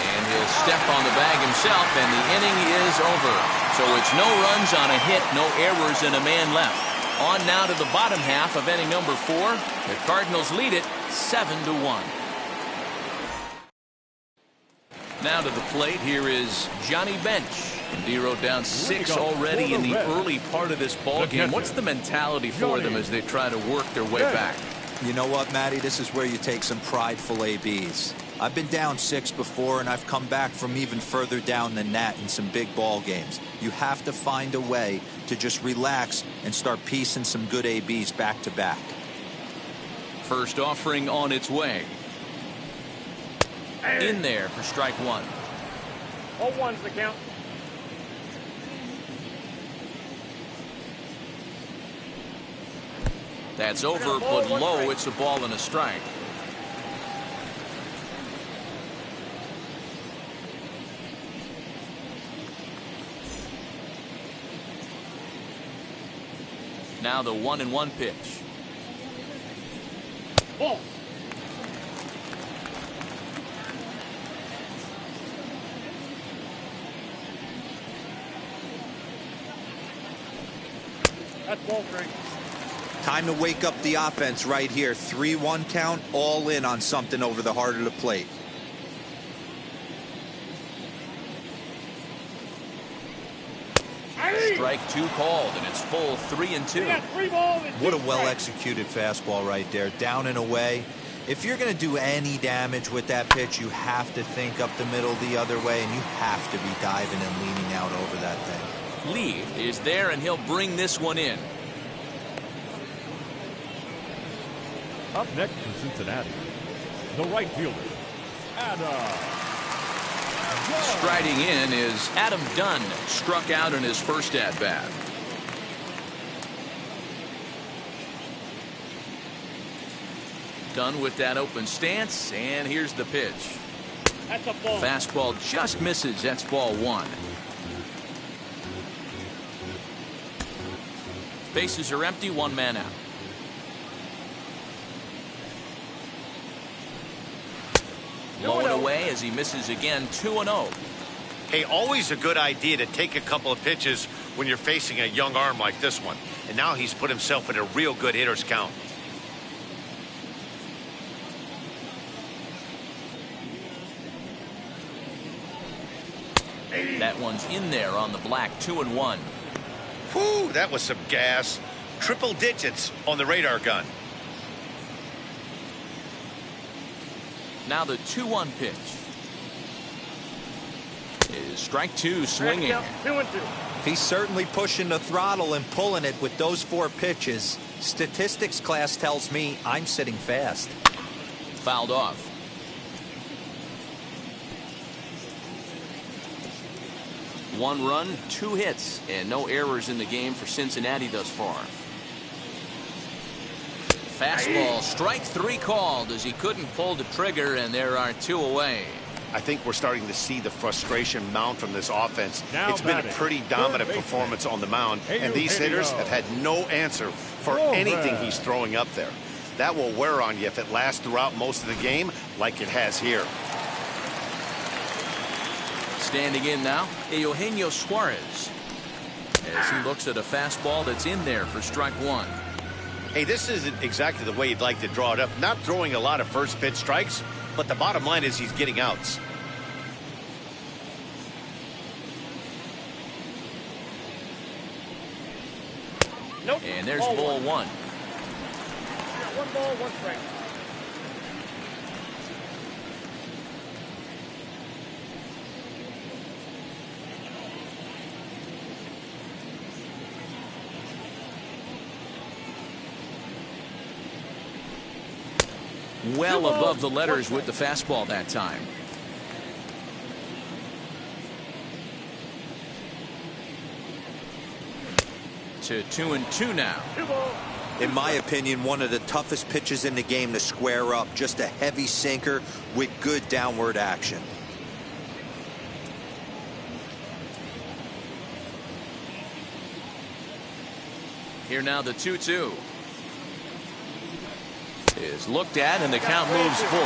And he'll step on the bag himself, and the inning is over. So it's no runs on a hit, no errors, and a man left. On now to the bottom half of inning number 4. The Cardinals lead it 7-1. Now to the plate, here is Johnny Bench. And D down 6 already in the early part of this ball game. What's the mentality for them as they try to work their way back? You know what, Matty? This is where you take some prideful ABs. I've been down 6 before, and I've come back from even further down than that in some big ball games. You have to find a way to just relax and start piecing some good ABs back to back. First offering on its way. In there for strike 1. 0-1's the count. That's over, but low. It's a ball and a strike. Now the 1-1 pitch. Ball. That's ball strike. Time to wake up the offense right here. 3-1 count, all in on something over the heart of the plate. Strike 2 called, and it's full 3-2. What a well-executed fastball right there, down and away. If you're going to do any damage with that pitch, you have to think up the middle the other way, and you have to be diving and leaning out over that thing. Lee is there, and he'll bring this one in. Up next for Cincinnati, the right fielder, Adam. Striding in is Adam Dunn, struck out in his first at-bat. Dunn with that open stance, and here's the pitch. That's a ball. Fastball just misses. That's ball 1. Bases are empty, 1 man out. Low and away as he misses again, 2-0. Hey, always a good idea to take a couple of pitches when you're facing a young arm like this one. And now he's put himself in a real good hitter's count. That one's in there on the black, 2-1. Whew, that was some gas. Triple digits on the radar gun. Now the 2-1 pitch. Is strike 2 swinging. 2-2. He's certainly pushing the throttle and pulling it with those 4 pitches. Statistics class tells me I'm sitting fast. Fouled off. One run, 2 hits, and no errors in the game for Cincinnati thus far. Fastball, strike 3 called as he couldn't pull the trigger, and there are 2 away. I think we're starting to see the frustration mount from this offense. Now it's been a batting, pretty dominant third performance on the mound, Hey, and these hey, hitters yo. have had no answer for anything he's throwing up there. That will wear on you if it lasts throughout most of the game like it has here. Standing in now, Eugenio Suarez, as he looks at a fastball that's in there for strike 1. Hey, this isn't exactly the way you'd like to draw it up. Not throwing a lot of first pitch strikes, but the bottom line is he's getting outs. Nope. And there's ball 1. Yeah, 1 ball, 1 strike. Well above the letters with the fastball that time. To 2-2 now. 2 ball. In my opinion, one of the toughest pitches in the game to square up. Just a heavy sinker with good downward action. Here now the 2-2 is looked at, and the count moves full.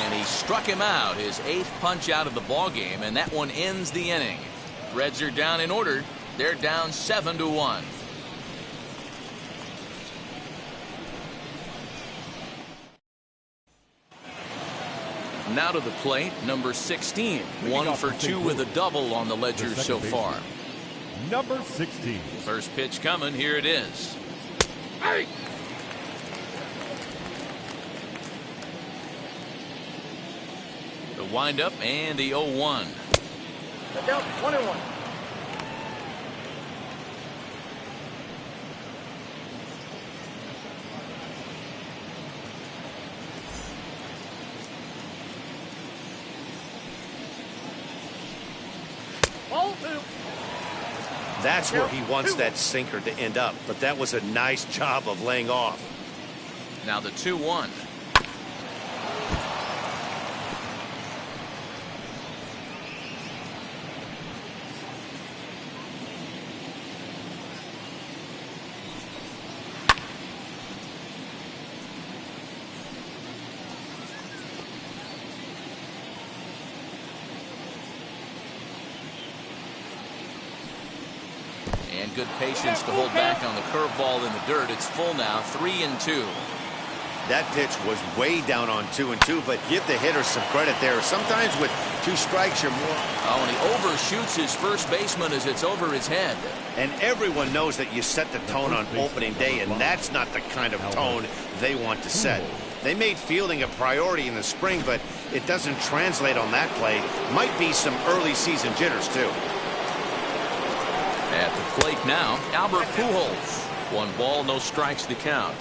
And he struck him out, his 8th punch out of the ball game, and that one ends the inning. Reds are down in order. They're down 7-1. Now to the plate, number 16. 1 for 2 with a double on the ledger so far. Number 16. First pitch coming. Here it is. Hey! The windup and the 0-1. Look out, 1-1. That's where he wants that sinker to end up, but that was a nice job of laying off. Now the 2-1. And good patience to hold back on the curveball in the dirt. It's full now, 3-2. That pitch was way down on 2-2, but give the hitter some credit there. Sometimes with 2 strikes, you're more. Oh, and he overshoots his first baseman as it's over his head. And everyone knows that you set the tone on opening day, and that's not the kind of tone they want to set. They made fielding a priority in the spring, but it doesn't translate on that play. Might be some early season jitters, too. At the plate now, Albert Pujols. 1 ball, no strikes to count.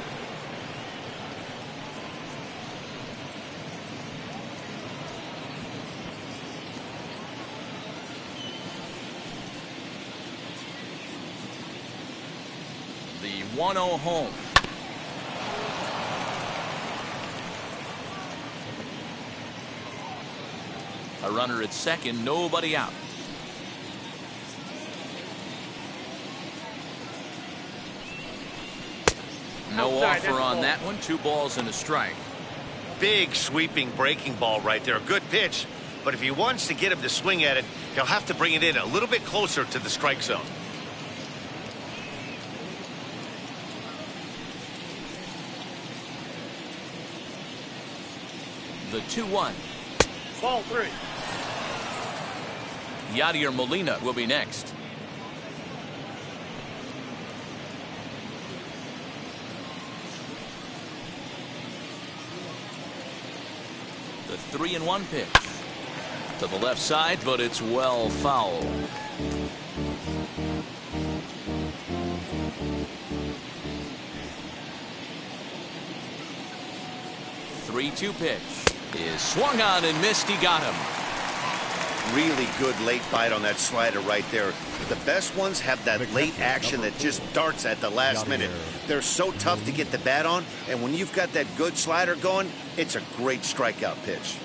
The 1-0 home. A runner at second, nobody out. No offer on that one. 2 balls and a strike. Big sweeping breaking ball right there. Good pitch, but if he wants to get him to swing at it, he'll have to bring it in a little bit closer to the strike zone. The 2-1. Ball 3. Yadier Molina will be next. The 3-1 pitch to the left side, but it's well foul. 3-2 pitch is swung on and missed. He got him. Really good late bite on that slider right there. The best ones have that late action that just darts at the last minute. They're so tough to get the bat on, and when you've got that good slider going, it's a great strikeout pitch.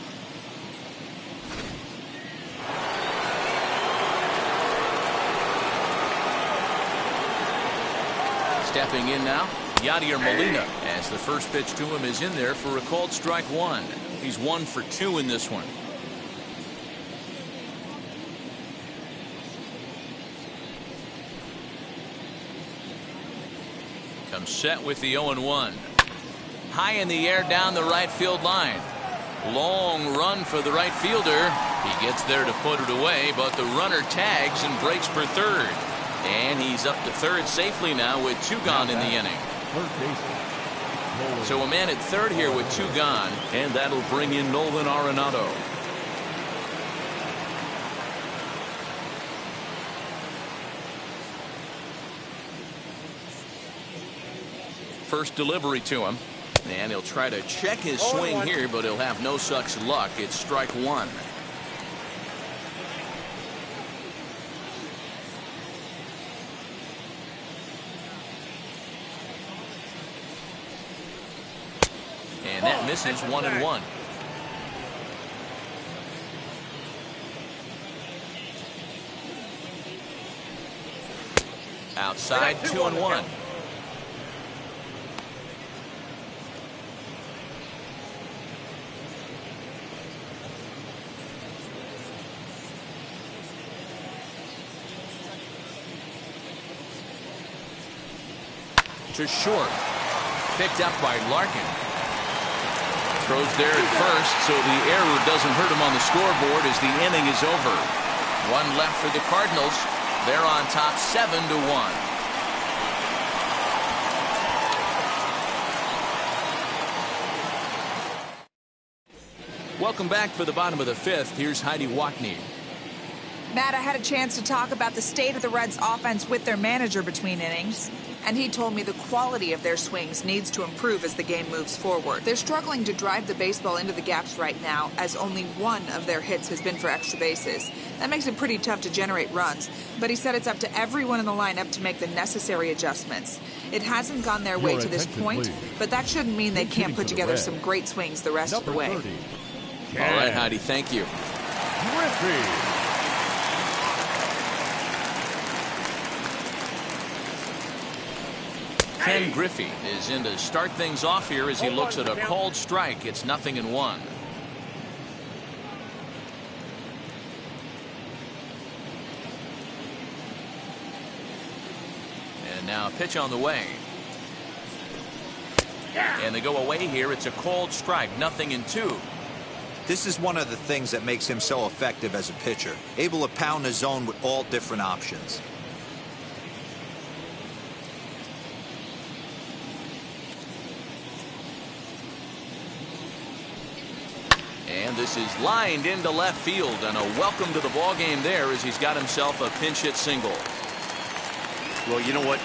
Stepping in now, Yadier Molina, as the first pitch to him is in there for a called strike 1. He's 1 for 2 in this one. Comes set with the 0-1. High in the air down the right field line. Long run for the right fielder. He gets there to put it away, but the runner tags and breaks for third. And he's up to third safely now with 2 gone in the inning. So a man at third here with 2 gone, and that'll bring in Nolan Arenado. First delivery to him, and he'll try to check his swing here, but he'll have no such luck. It's strike 1. And that misses 1-1. Outside 2-1. To short. Picked up by Larkin. Throws there at first, so the error doesn't hurt him on the scoreboard as the inning is over. One left for the Cardinals. They're on top 7-1. Welcome back for the bottom of the fifth. Here's Heidi Wackney. Matt, I had a chance to talk about the state of the Reds' offense with their manager between innings, and he told me the quality of their swings needs to improve as the game moves forward. They're struggling to drive the baseball into the gaps right now, as only one of their hits has been for extra bases. That makes it pretty tough to generate runs, but he said it's up to everyone in the lineup to make the necessary adjustments. It hasn't gone their way to this point, but that shouldn't mean they can't put together some great swings the rest of the way. All right, Heidi, thank you. Ken Griffey is in to start things off here as he looks at a called strike. It's 0-1. And now a pitch on the way. And they go away here. It's a called strike, 0-2. This is one of the things that makes him so effective as a pitcher, able to pound the zone with all different options. And this is lined into left field, and a welcome to the ball game there as he's got himself a pinch hit single. Well, you know what?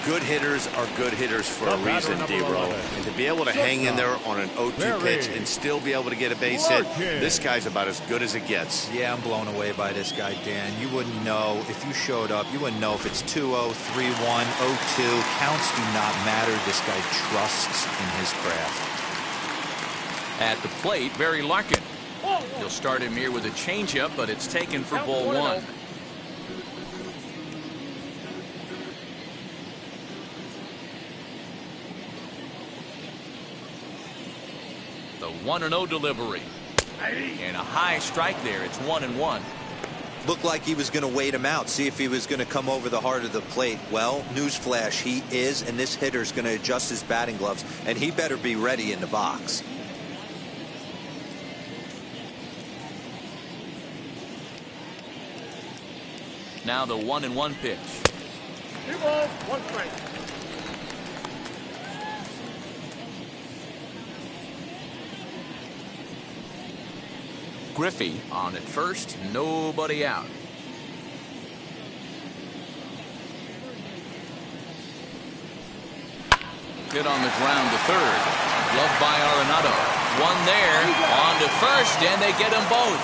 Good hitters are good hitters for a reason, D-Row. And to be able to hang in there on an 0-2 pitch and still be able to get a base hit, this guy's about as good as it gets. Yeah, I'm blown away by this guy, Dan. You wouldn't know if you showed up. You wouldn't know if it's 2-0, 3-1, 0-2. Counts do not matter. This guy trusts in his craft. At the plate, Barry Larkin. He'll start him here with a changeup, but it's taken for ball one. The 1-0 delivery. And a high strike there. It's 1-1. Looked like he was going to wait him out, see if he was going to come over the heart of the plate. Well, newsflash, he is, and this hitter's going to adjust his batting gloves, and he better be ready in the box. Now the 1-1 pitch. 2 balls, 1 strike. Griffey on at first, nobody out. Hit on the ground to third. Gloved by Arenado. One there, on to first, and they get them both.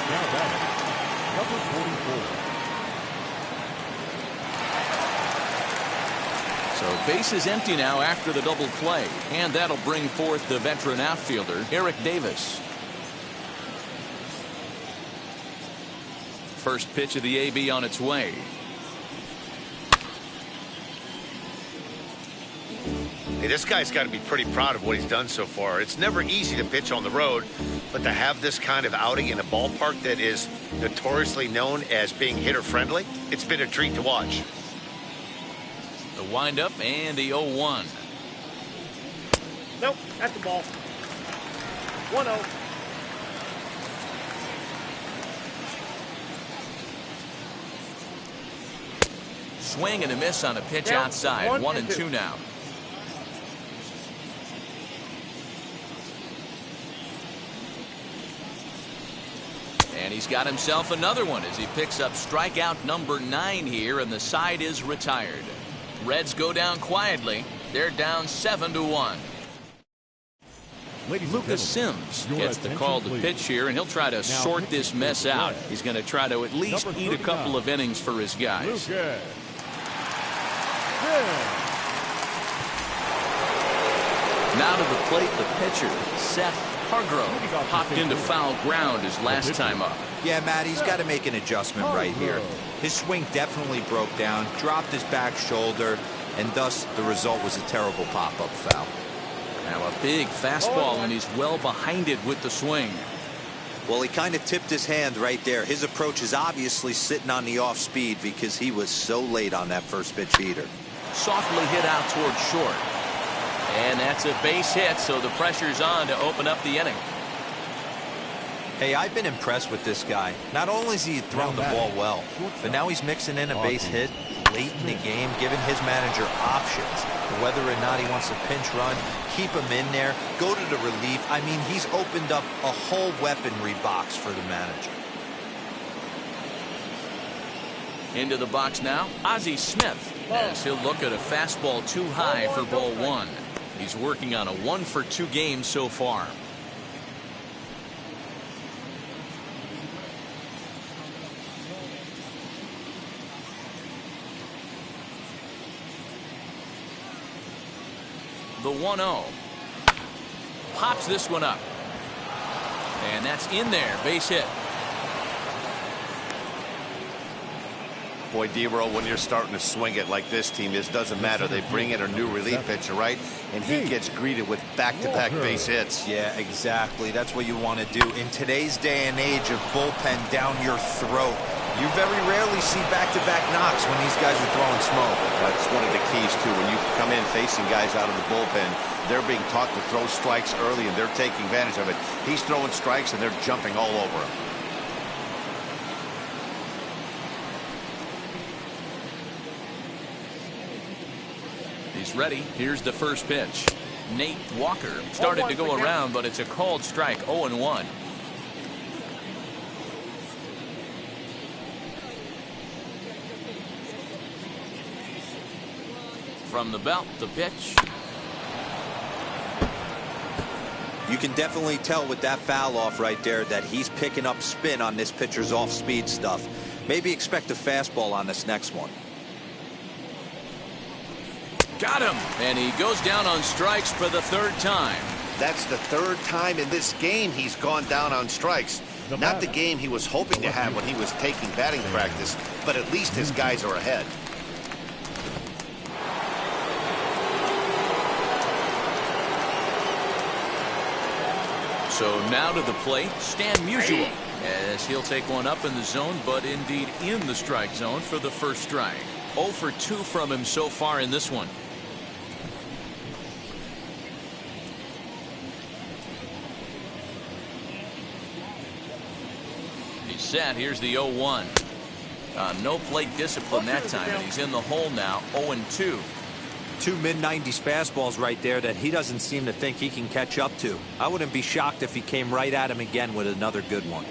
Now batting, number 44. So bases empty now after the double play, and that'll bring forth the veteran outfielder Eric Davis. First pitch of the AB on its way. Hey, this guy's got to be pretty proud of what he's done so far. It's never easy to pitch on the road, but to have this kind of outing in a ballpark that is notoriously known as being hitter-friendly, it's been a treat to watch. The windup and the 0-1. Nope, that's the ball. 1-0. Swing and a miss on a pitch Down, outside. 1-2 now. And he's got himself another one as he picks up strikeout number 9 here, and the side is retired. Reds go down quietly. They're down 7-1. Lucas Sims gets the call to pitch here, and he'll try to sort this mess out. He's going to try to at least eat a couple of innings for his guys. Now to the plate, the pitcher, Seth Hargrove, popped into foul ground his last time up. Yeah, Matt, he's got to make an adjustment right here. His swing definitely broke down, dropped his back shoulder, and thus the result was a terrible pop-up foul. Now a big fastball, and he's well behind it with the swing. Well, he kind of tipped his hand right there. His approach is obviously sitting on the off speed because he was so late on that first pitch heater. Softly hit out towards short. And that's a base hit, so the pressure's on to open up the inning. Hey, I've been impressed with this guy. Not only has he thrown the ball well, but now he's mixing in a base hit late in the game, giving his manager options. Whether or not he wants to pinch run, keep him in there, go to the relief. I mean, he's opened up a whole weaponry box for the manager. Into the box now, Ozzie Smith, as he'll look at a fastball too high for ball one. He's working on a 1-for-2 game so far. The 1-0. Pops this one up. And that's in there. Base hit. Boy, D-Roll, when you're starting to swing it like this team is, doesn't matter. They bring in a new relief pitcher, right? And he gets greeted with back-to-back base hits. Yeah, exactly. That's what you want to do. In today's day and age of bullpen down your throat, you very rarely see back-to-back knocks when these guys are throwing smoke. That's one of the keys, too. When you come in facing guys out of the bullpen, they're being taught to throw strikes early, and they're taking advantage of it. He's throwing strikes, and they're jumping all over him. He's ready. Here's the first pitch. Nate Walker started to go around, but it's a called strike. 0-1. From the belt, the pitch. You can definitely tell with that foul off right there that he's picking up spin on this pitcher's off-speed stuff. Maybe expect a fastball on this next one. Got him, and he goes down on strikes for the third time. That's the third time in this game he's gone down on strikes. Not the game he was hoping to have when he was taking batting practice, but at least his guys are ahead. So now to the plate, Stan Musial, as he'll take one up in the zone, but indeed in the strike zone for the first strike. 0 for 2 from him so far in this one. He's set. Here's the 0-1. No plate discipline that time, and he's in the hole now. 0-2. Two mid-90s fastballs right there that he doesn't seem to think he can catch up to. I wouldn't be shocked if he came right at him again with another good one.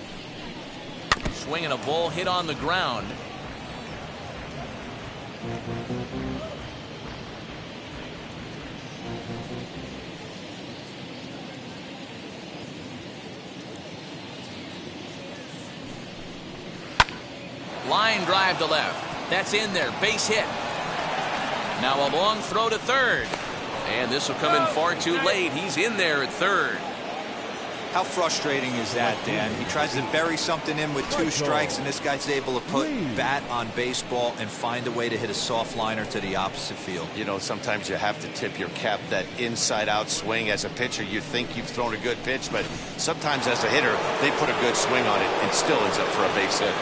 Swinging a ball hit on the ground. Line drive to left. That's in there. Base hit. Now a long throw to third. And this will come in far too late. He's in there at third. How frustrating is that, Dan? He tries to bury something in with 2 strikes, and this guy's able to put bat on baseball and find a way to hit a soft liner to the opposite field. You know, sometimes you have to tip your cap. That inside-out swing as a pitcher, you think you've thrown a good pitch, but sometimes as a hitter, they put a good swing on it and still ends up for a base hit.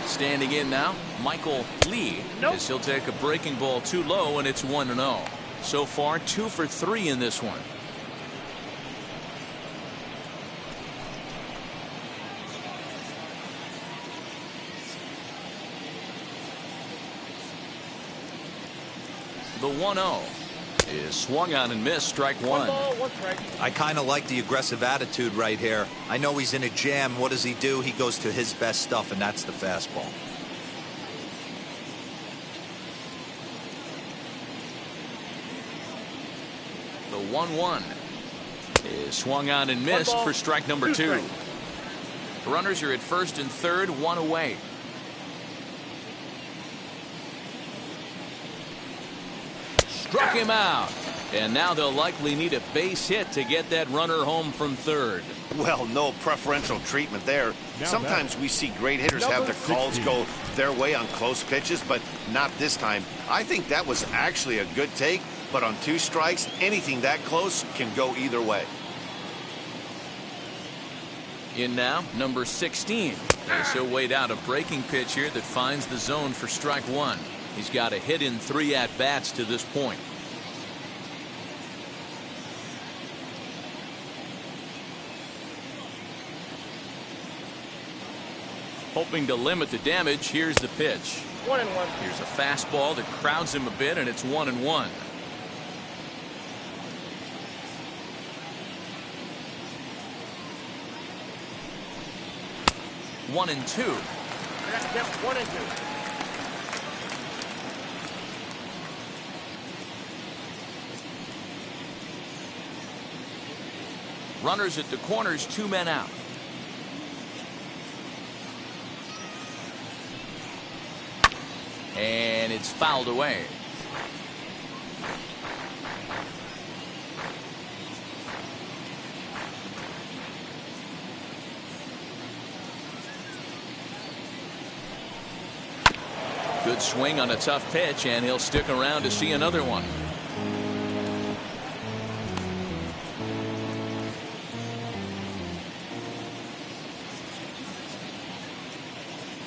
Standing in now, Michael Lee, as he'll take a breaking ball too low, and it's 1-0. So far, 2 for 3 in this one. The 1-0 is swung on and missed. Strike one. I kind of like the aggressive attitude right here. I know he's in a jam. What does he do? He goes to his best stuff, and that's the fastball. The 1-1 is swung on and missed for strike number 2. Runners are at first and third, 1 away. Struck him out. And now they'll likely need a base hit to get that runner home from third. Well, no preferential treatment there. Sometimes we see great hitters have their calls go their way on close pitches, but not this time. I think that was actually a good take, but on 2 strikes, anything that close can go either way. In now, number 16. As he'll wait out a breaking pitch here that finds the zone for strike 1. He's got a hit in 3 at-bats to this point. Hoping to limit the damage, here's the pitch. 1-1. Here's a fastball that crowds him a bit, and it's 1-1. One and two. That's them 1-2. Runners at the corners, 2 men out. And it's fouled away. Good swing on a tough pitch, and he'll stick around to see another one.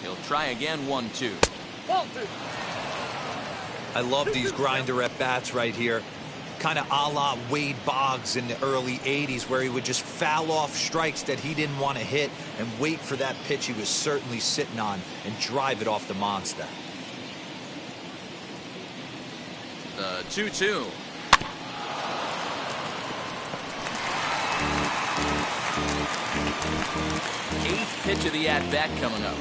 He'll try again, 1-2. I love these grinder at bats right here. Kind of a la Wade Boggs in the early 80s, where he would just foul off strikes that he didn't want to hit and wait for that pitch he was certainly sitting on and drive it off the monster. The 2-2. Eighth pitch of the at-bat coming up.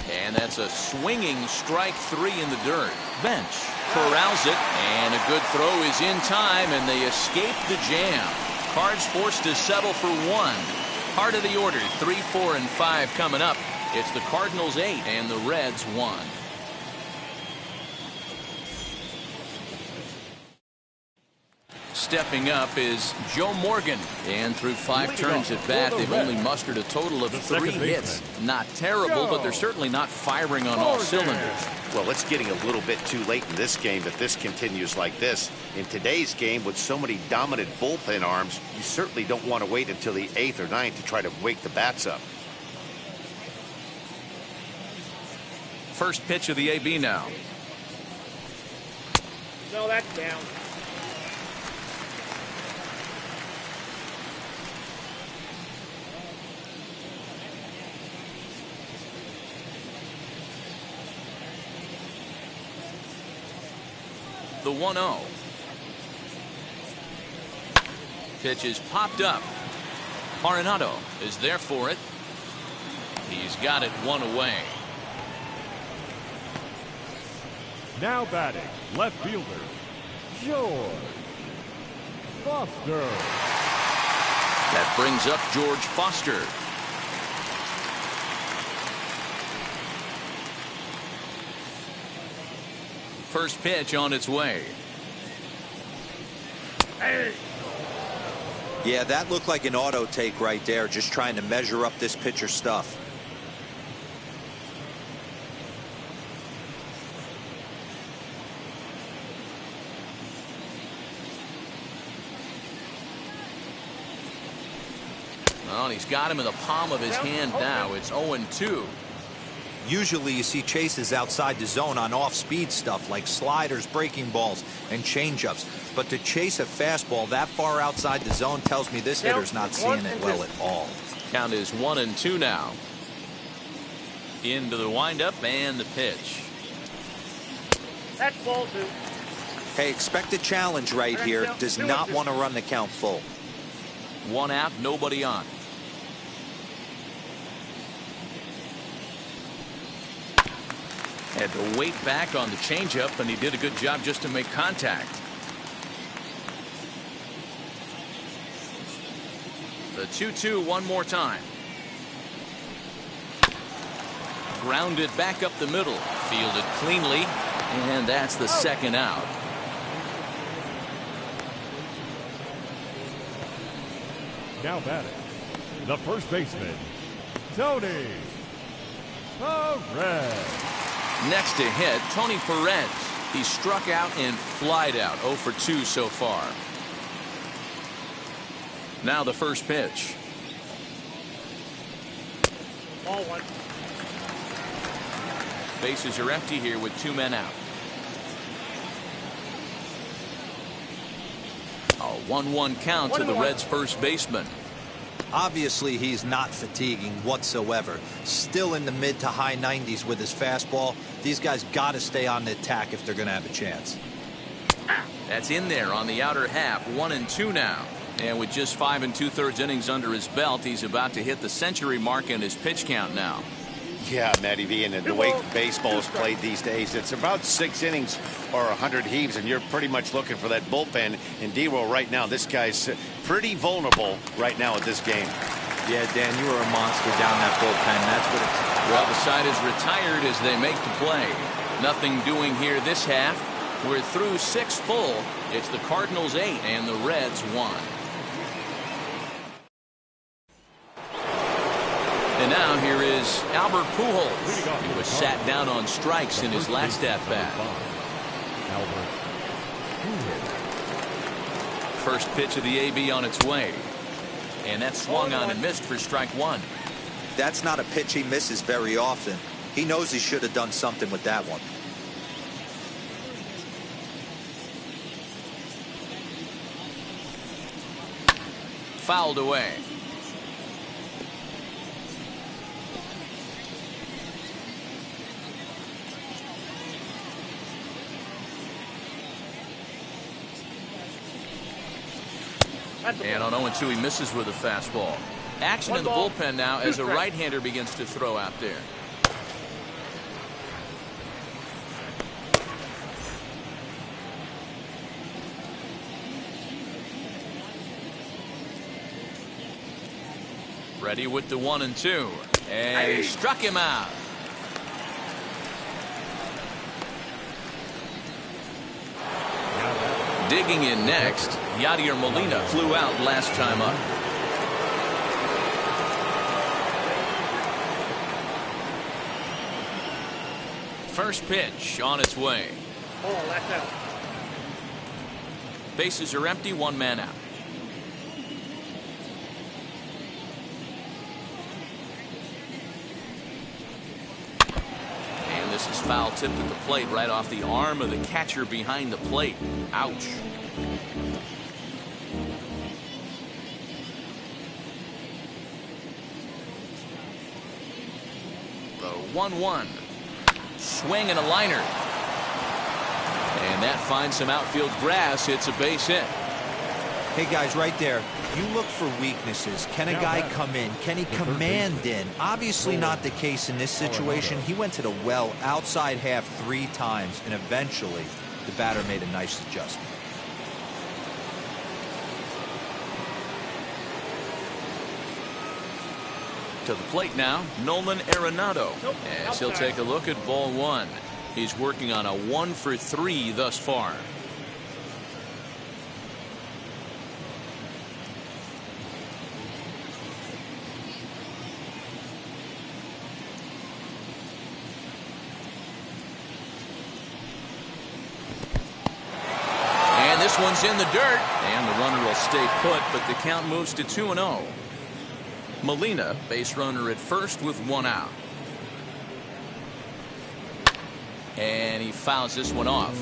And that's a swinging strike 3 in the dirt. Bench corrals it, and a good throw is in time, and they escape the jam. Cards forced to settle for 1. Part of the order, 3, 4, and 5 coming up. It's the Cardinals 8 and the Reds 1. Stepping up is Joe Morgan, and through 5 turns at bat, they've only mustered a total of 3 hits. Not terrible, but they're certainly not firing on all cylinders. Well, it's getting a little bit too late in this game if this continues like this. In today's game, with so many dominant bullpen arms, you certainly don't want to wait until the 8th or 9th to try to wake the bats up. First pitch of the AB now. No, that's down. The 1-0. Pitch is popped up. Arenado is there for it. He's got it 1 away. Now batting, left fielder, George Foster. That brings up George Foster. First pitch on its way. Yeah, that looked like an auto take right there, just trying to measure up this pitcher's stuff. Well, he's got him in the palm of his hand now. It's 0-2. Usually you see chases outside the zone on off-speed stuff like sliders, breaking balls, and changeups. But to chase a fastball that far outside the zone tells me this hitter's not seeing it well at all. Count is 1-2 now. Into the windup and the pitch. That's ball 2. Hey, expect a challenge right here. Does not want to run the count full. 1 out, nobody on. Had to wait back on the changeup, and he did a good job just to make contact. The 2-2 one more time. Grounded back up the middle. Fielded cleanly. And that's the second out. Now batting, the first baseman, Tony Perez. Next to hit, Tony Perez. He struck out and flied out. 0 for 2 so far. Now the first pitch. Ball one. Bases are empty here with 2 men out. A 1-1 count to the Reds' first baseman. Obviously, he's not fatiguing whatsoever. Still in the mid to high 90s with his fastball. These guys got to stay on the attack if they're going to have a chance. That's in there on the outer half. 1-2 now. And with just 5 2/3 innings under his belt, he's about to hit the century mark in his pitch count now. Yeah, Matty V, and the way baseball is played these days, it's about 6 innings or 100 heaves, and you're pretty much looking for that bullpen. And D-Roll right now, this guy's pretty vulnerable right now at this game. Yeah, Dan, you are a monster down that bullpen. That's what it's... Well, the side is retired as they make the play. Nothing doing here this half. We're through 6 full. It's the Cardinals 8 and the Reds 1. And now here is Albert Pujols. He was sat down on strikes in his last at-bat. First pitch of the AB on its way. And that swung on and missed for strike 1. That's not a pitch he misses very often. He knows he should have done something with that one. Fouled away. And on 0-2, he misses with a fastball. Action in the bullpen now as a right-hander begins to throw out there. Ready with the 1-2. And he struck him out. Digging in next, Yadier Molina flew out last time up. First pitch on its way. Oh, that's out. Bases are empty, 1 man out. And this is foul tipped at the plate right off the arm of the catcher behind the plate. Ouch. The 1-1. Swing and a liner. And that finds some outfield grass. It's a base hit. Hey, guys, right there. You look for weaknesses. Can a guy come in? Can he command in? Obviously not the case in this situation. He went to the well outside half 3 times, and eventually the batter made a nice adjustment. To the plate now, Nolan Arenado. As he'll take a look at ball 1. He's working on a 1 for 3 thus far. And this one's in the dirt. And the runner will stay put, but the count moves to 2-0. Molina, base runner at first with 1 out. And he fouls this one off.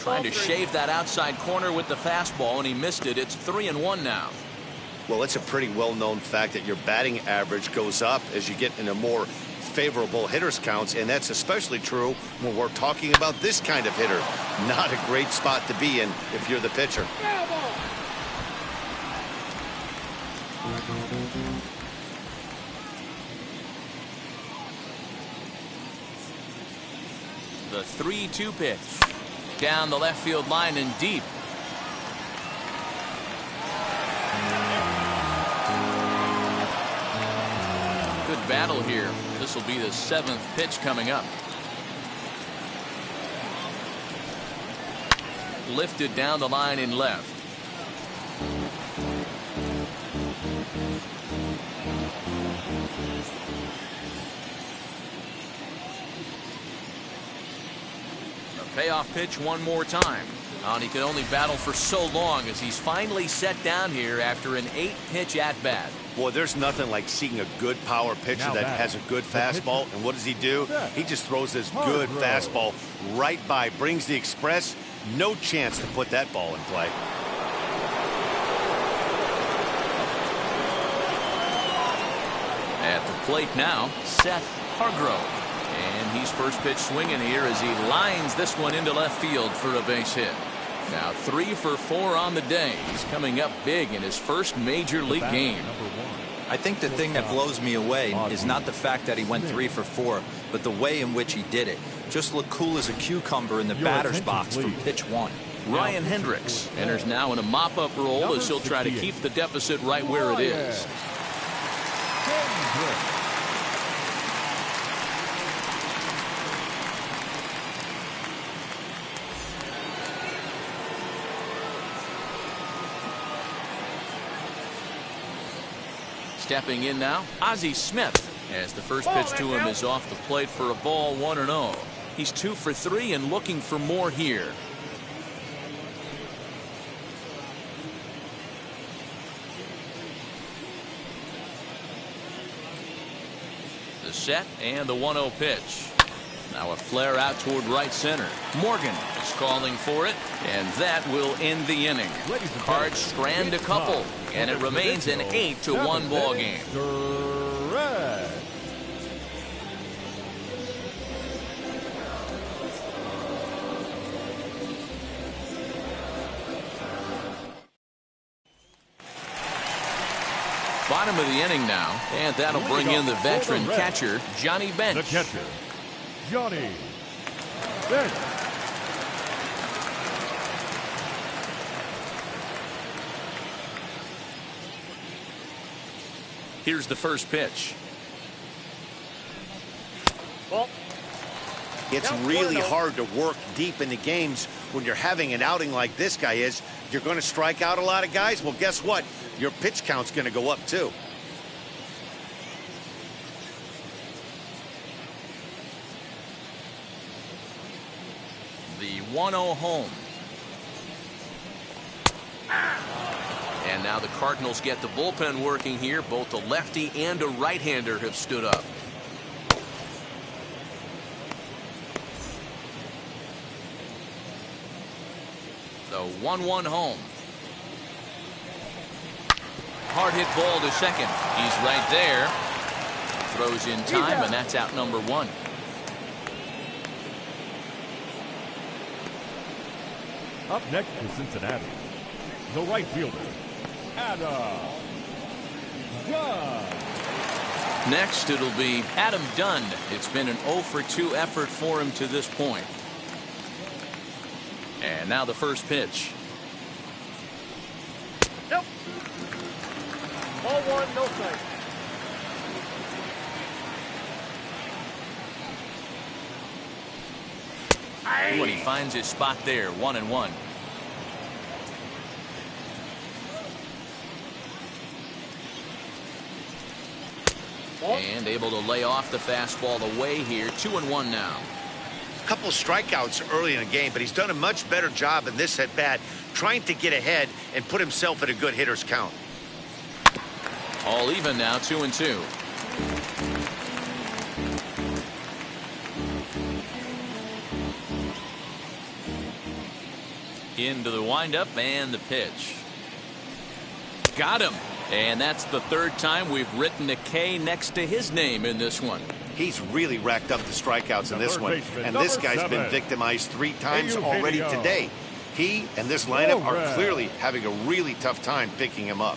Trying to shave that outside corner with the fastball, and he missed it. It's 3-1 now. Well, it's a pretty well-known fact that your batting average goes up as you get into more favorable hitters counts, and that's especially true when we're talking about this kind of hitter. Not a great spot to be in if you're the pitcher. The 3-2 pitch. Down the left field line and deep. Good battle here. This will be the 7th pitch coming up. Lifted down the line in left. A payoff pitch one more time. And he could only battle for so long as he's finally set down here after an 8-pitch at-bat. Boy, there's nothing like seeing a good power pitcher that has a good fastball. And what does he do? He just throws this good fastball right by, brings the express. No chance to put that ball in play. At the plate now, Seth Hargrove. And he's first pitch swinging here as he lines this one into left field for a base hit. Now 3 for 4 on the day. He's coming up big in his first major league game. I think the thing that blows me away is not the fact that he went 3 for 4, but the way in which he did it. Just looked cool as a cucumber in the batter's box from pitch 1. Ryan Hendricks enters now in a mop-up role as he'll try to keep the deficit right where it is. Stepping in now, Ozzie Smith, as the first pitch to him is off the plate for a ball, 1-0. He's 2 for 3 and looking for more here. The set and the 1-0 pitch. Now a flare out toward right center. Morgan is calling for it, and that will end the inning. Cards strand a couple, and it remains an 8-1 ball game. Bottom of the inning now, and that'll bring in the veteran catcher, Johnny Bench. The catcher, Johnny Bench. Here's the first pitch. It's really hard to work deep into games when you're having an outing like this guy is. You're going to strike out a lot of guys. Well, guess what? Your pitch count's going to go up too. The 1-0 home. And now the Cardinals get the bullpen working here. Both a lefty and a right-hander have stood up. The 1-1 home. Hard hit ball to second. He's right there. Throws in time, and that's out number 1. Up next to Cincinnati, the right fielder, Adam Dunn. Next, it'll be Adam Dunn. It's been an 0 for 2 effort for him to this point. And now the first pitch. Nope. Ball 1, no strike. When he finds his spot there, 1-1. And able to lay off the fastball away here, 2-1 now. A couple of strikeouts early in the game, but he's done a much better job in this at bat, trying to get ahead and put himself in a good hitter's count. All even now, 2-2. Into the windup and the pitch. Got him. And that's the 3rd time we've written a K next to his name in this one. He's really racked up the strikeouts in this one. And this guy's been victimized 3 times already today. He and this lineup are clearly having a really tough time picking him up.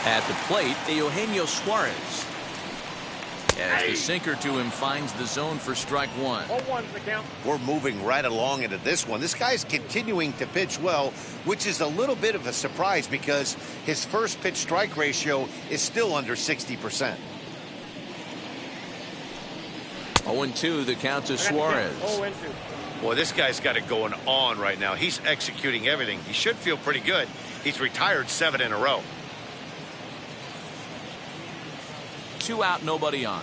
At the plate, Eugenio Suarez. As the sinker to him finds the zone for strike one. 0-1's the count. We're moving right along into this one. This guy's continuing to pitch well, which is a little bit of a surprise because his first pitch strike ratio is still under 60%. 0-2 the count to Suarez. 0-2. Boy, this guy's got it going on right now. He's executing everything. He should feel pretty good. He's retired 7 in a row. 2 out, nobody on.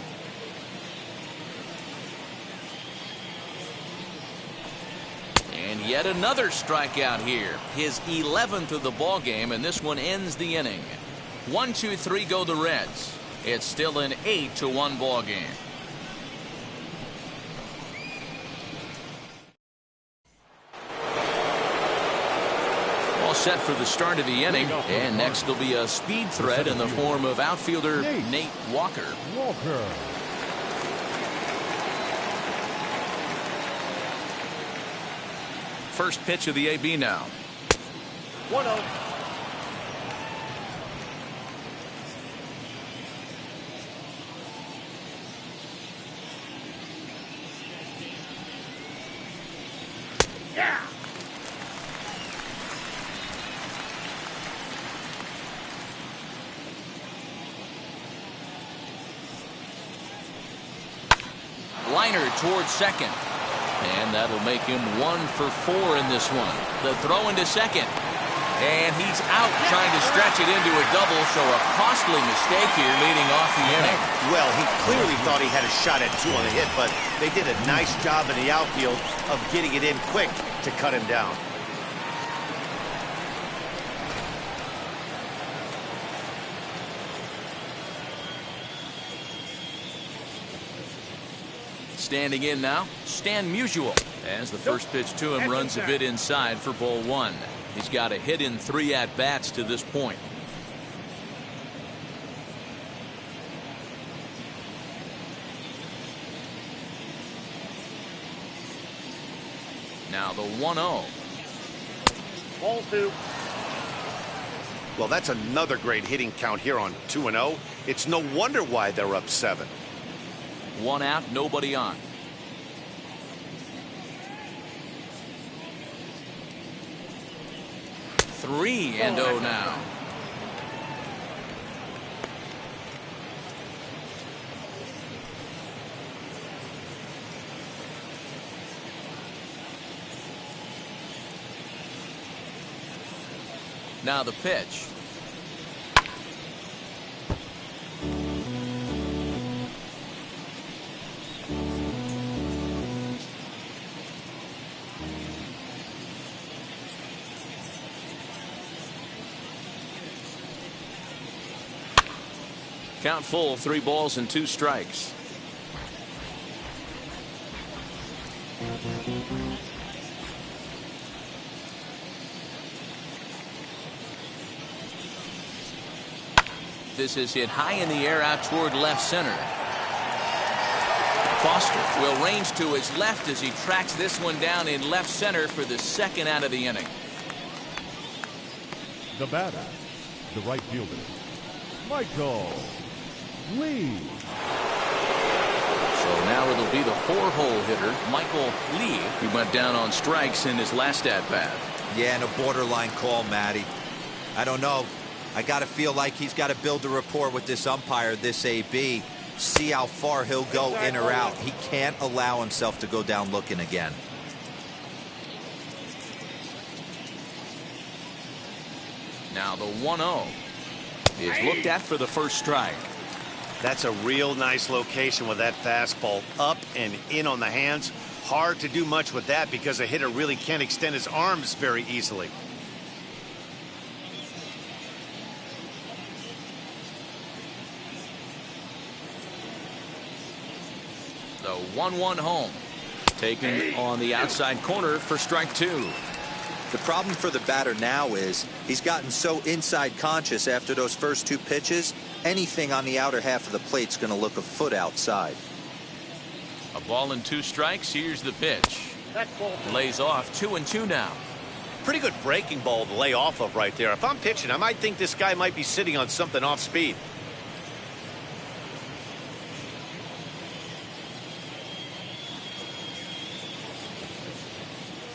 And yet another strikeout here. His 11th of the ball game, and this one ends the inning. 1-2-3 go the Reds. It's still an 8-1 ball game. All set for the start of the inning, and next will be a speed threat in the form of outfielder Nate Walker. First pitch of the AB now. 1-0. Yeah. Liner towards second. And that'll make him 1 for 4 in this one. The throw into second. And he's out trying to stretch it into a double, so a costly mistake here leading off the inning. Well, he clearly thought he had a shot at 2 on the hit, but they did a nice job in the outfield of getting it in quick to cut him down. Standing in now, Stan Musial. As the first pitch to him runs a bit inside for ball 1. He's got a hit in 3 at-bats to this point. Now the 1-0. Ball 2. Well, that's another great hitting count here on 2-0. It's no wonder why they're up 7. 1 out, nobody on. 3-0 now. Now the pitch. Count full, 3 balls and 2 strikes. This is hit high in the air out toward left center. Foster will range to his left as he tracks this one down in left center for the 2nd out of the inning. The batter, the right fielder, Michael Lee. So now it'll be the 4-hole hitter, Michael Lee. He went down on strikes in his last at-bat. Yeah, and a borderline call, Matty. I don't know. I got to feel like he's got to build a rapport with this umpire, this AB. See how far he'll go in or out. He can't allow himself to go down looking again. Now the 1-0 is looked at for the first strike. That's a real nice location with that fastball up and in on the hands. Hard to do much with that because a hitter really can't extend his arms very easily. The 1-1 home. Taken on the outside corner for strike 2. The problem for the batter now is he's gotten so inside conscious after those first 2 pitches. Anything on the outer half of the plate's going to look a foot outside. A ball and 2 strikes. Here's the pitch. Lays off 2-2 now. pretty good breaking ball to lay off of right there. If I'm pitching, I might think this guy might be sitting on something off speed.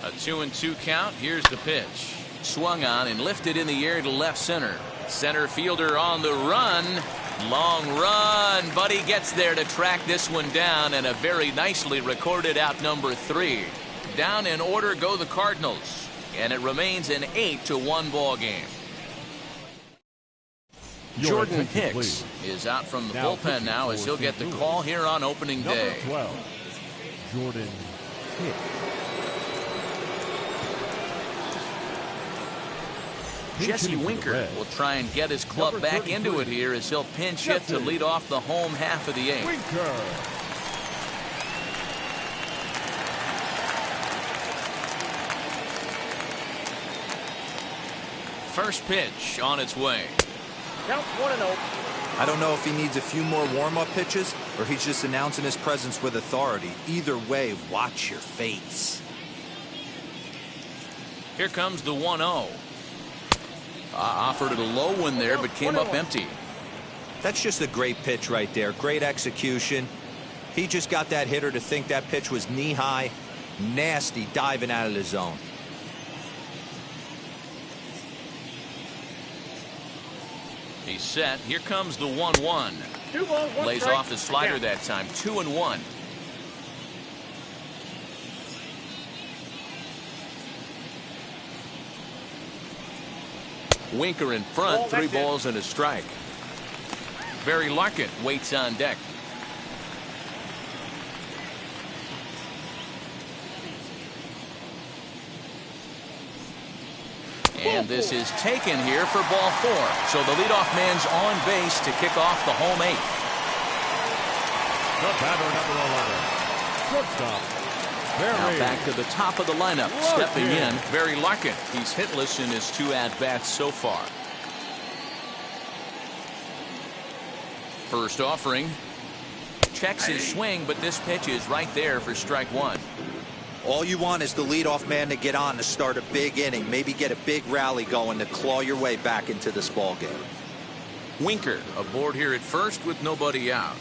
A 2-2 count. Here's the pitch. Swung on and lifted in the air to left center. Center fielder on the run. Long run, but he gets there to track this one down, and a very nicely recorded out number 3. Down in order go the Cardinals, and it remains an 8-1 ball game. Jordan Hicks is out from the bullpen now as he'll get the call here on opening day. Number 12, Jordan Hicks. Jesse Winker will try and get his club back into it here as he'll pinch hit to lead off the home half of the 8th. Winker. First pitch on its way. Count 1-0. I don't know if he needs a few more warm-up pitches or he's just announcing his presence with authority. Either way, watch your face. Here comes the 1-0. Offered it a low one there, but came up empty. That's just a great pitch right there. Great execution. He just got that hitter to think that pitch was knee-high. Nasty diving out of the zone. He's set. Here comes the 1-1. 2 balls, 1 Lays strike. off the slider that time. 2-1. Winker in front. 3 balls and a strike. Barry Larkin waits on deck. And this is taken here for ball 4. So the leadoff man's on base to kick off the home 8th. The batter, number 11, shortstop. Now back to the top of the lineup. Larkin. Stepping in, Barry Larkin. He's hitless in his 2 at-bats so far. First offering. Checks his swing, but this pitch is right there for strike 1. All you want is the leadoff man to get on to start a big inning. Maybe get a big rally going to claw your way back into this ball game. Winker aboard here at first with nobody out.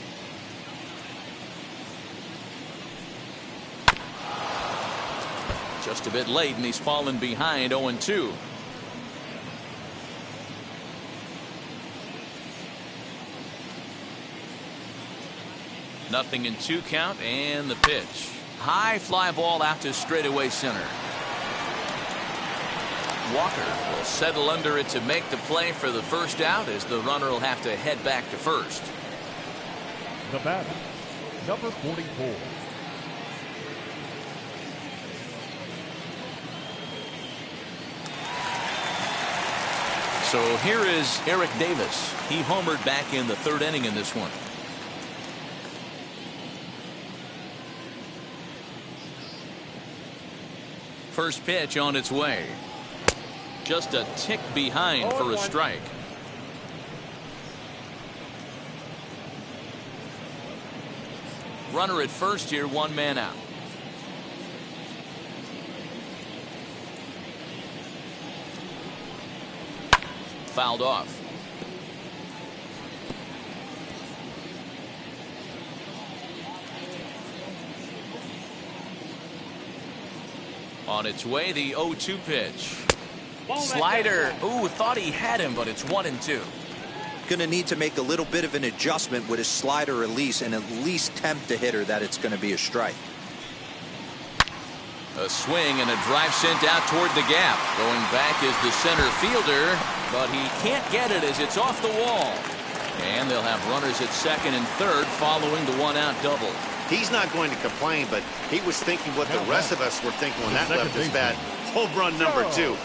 Just a bit late, and he's fallen behind 0-2. Nothing in 2 count, and the pitch. High fly ball out to straightaway center. Walker will settle under it to make the play for the first out as the runner will have to head back to first. The batter, number 44. So here is Eric Davis. He homered back in the 3rd inning in this one. First pitch on its way. Just a tick behind for a strike. Runner at first here, 1 man out. Fouled off. On its way, the 0-2 pitch. Slider. Ooh, thought he had him, but it's 1-2. Going to need to make a little bit of an adjustment with his slider release and at least tempt the hitter that it's going to be a strike. A swing and a drive sent out toward the gap. Going back is the center fielder, but he can't get it as it's off the wall. And they'll have runners at 2nd and 3rd following the 1-out double. He's not going to complain, but he was thinking what the rest of us were thinking when that left his bat. Home run number 2.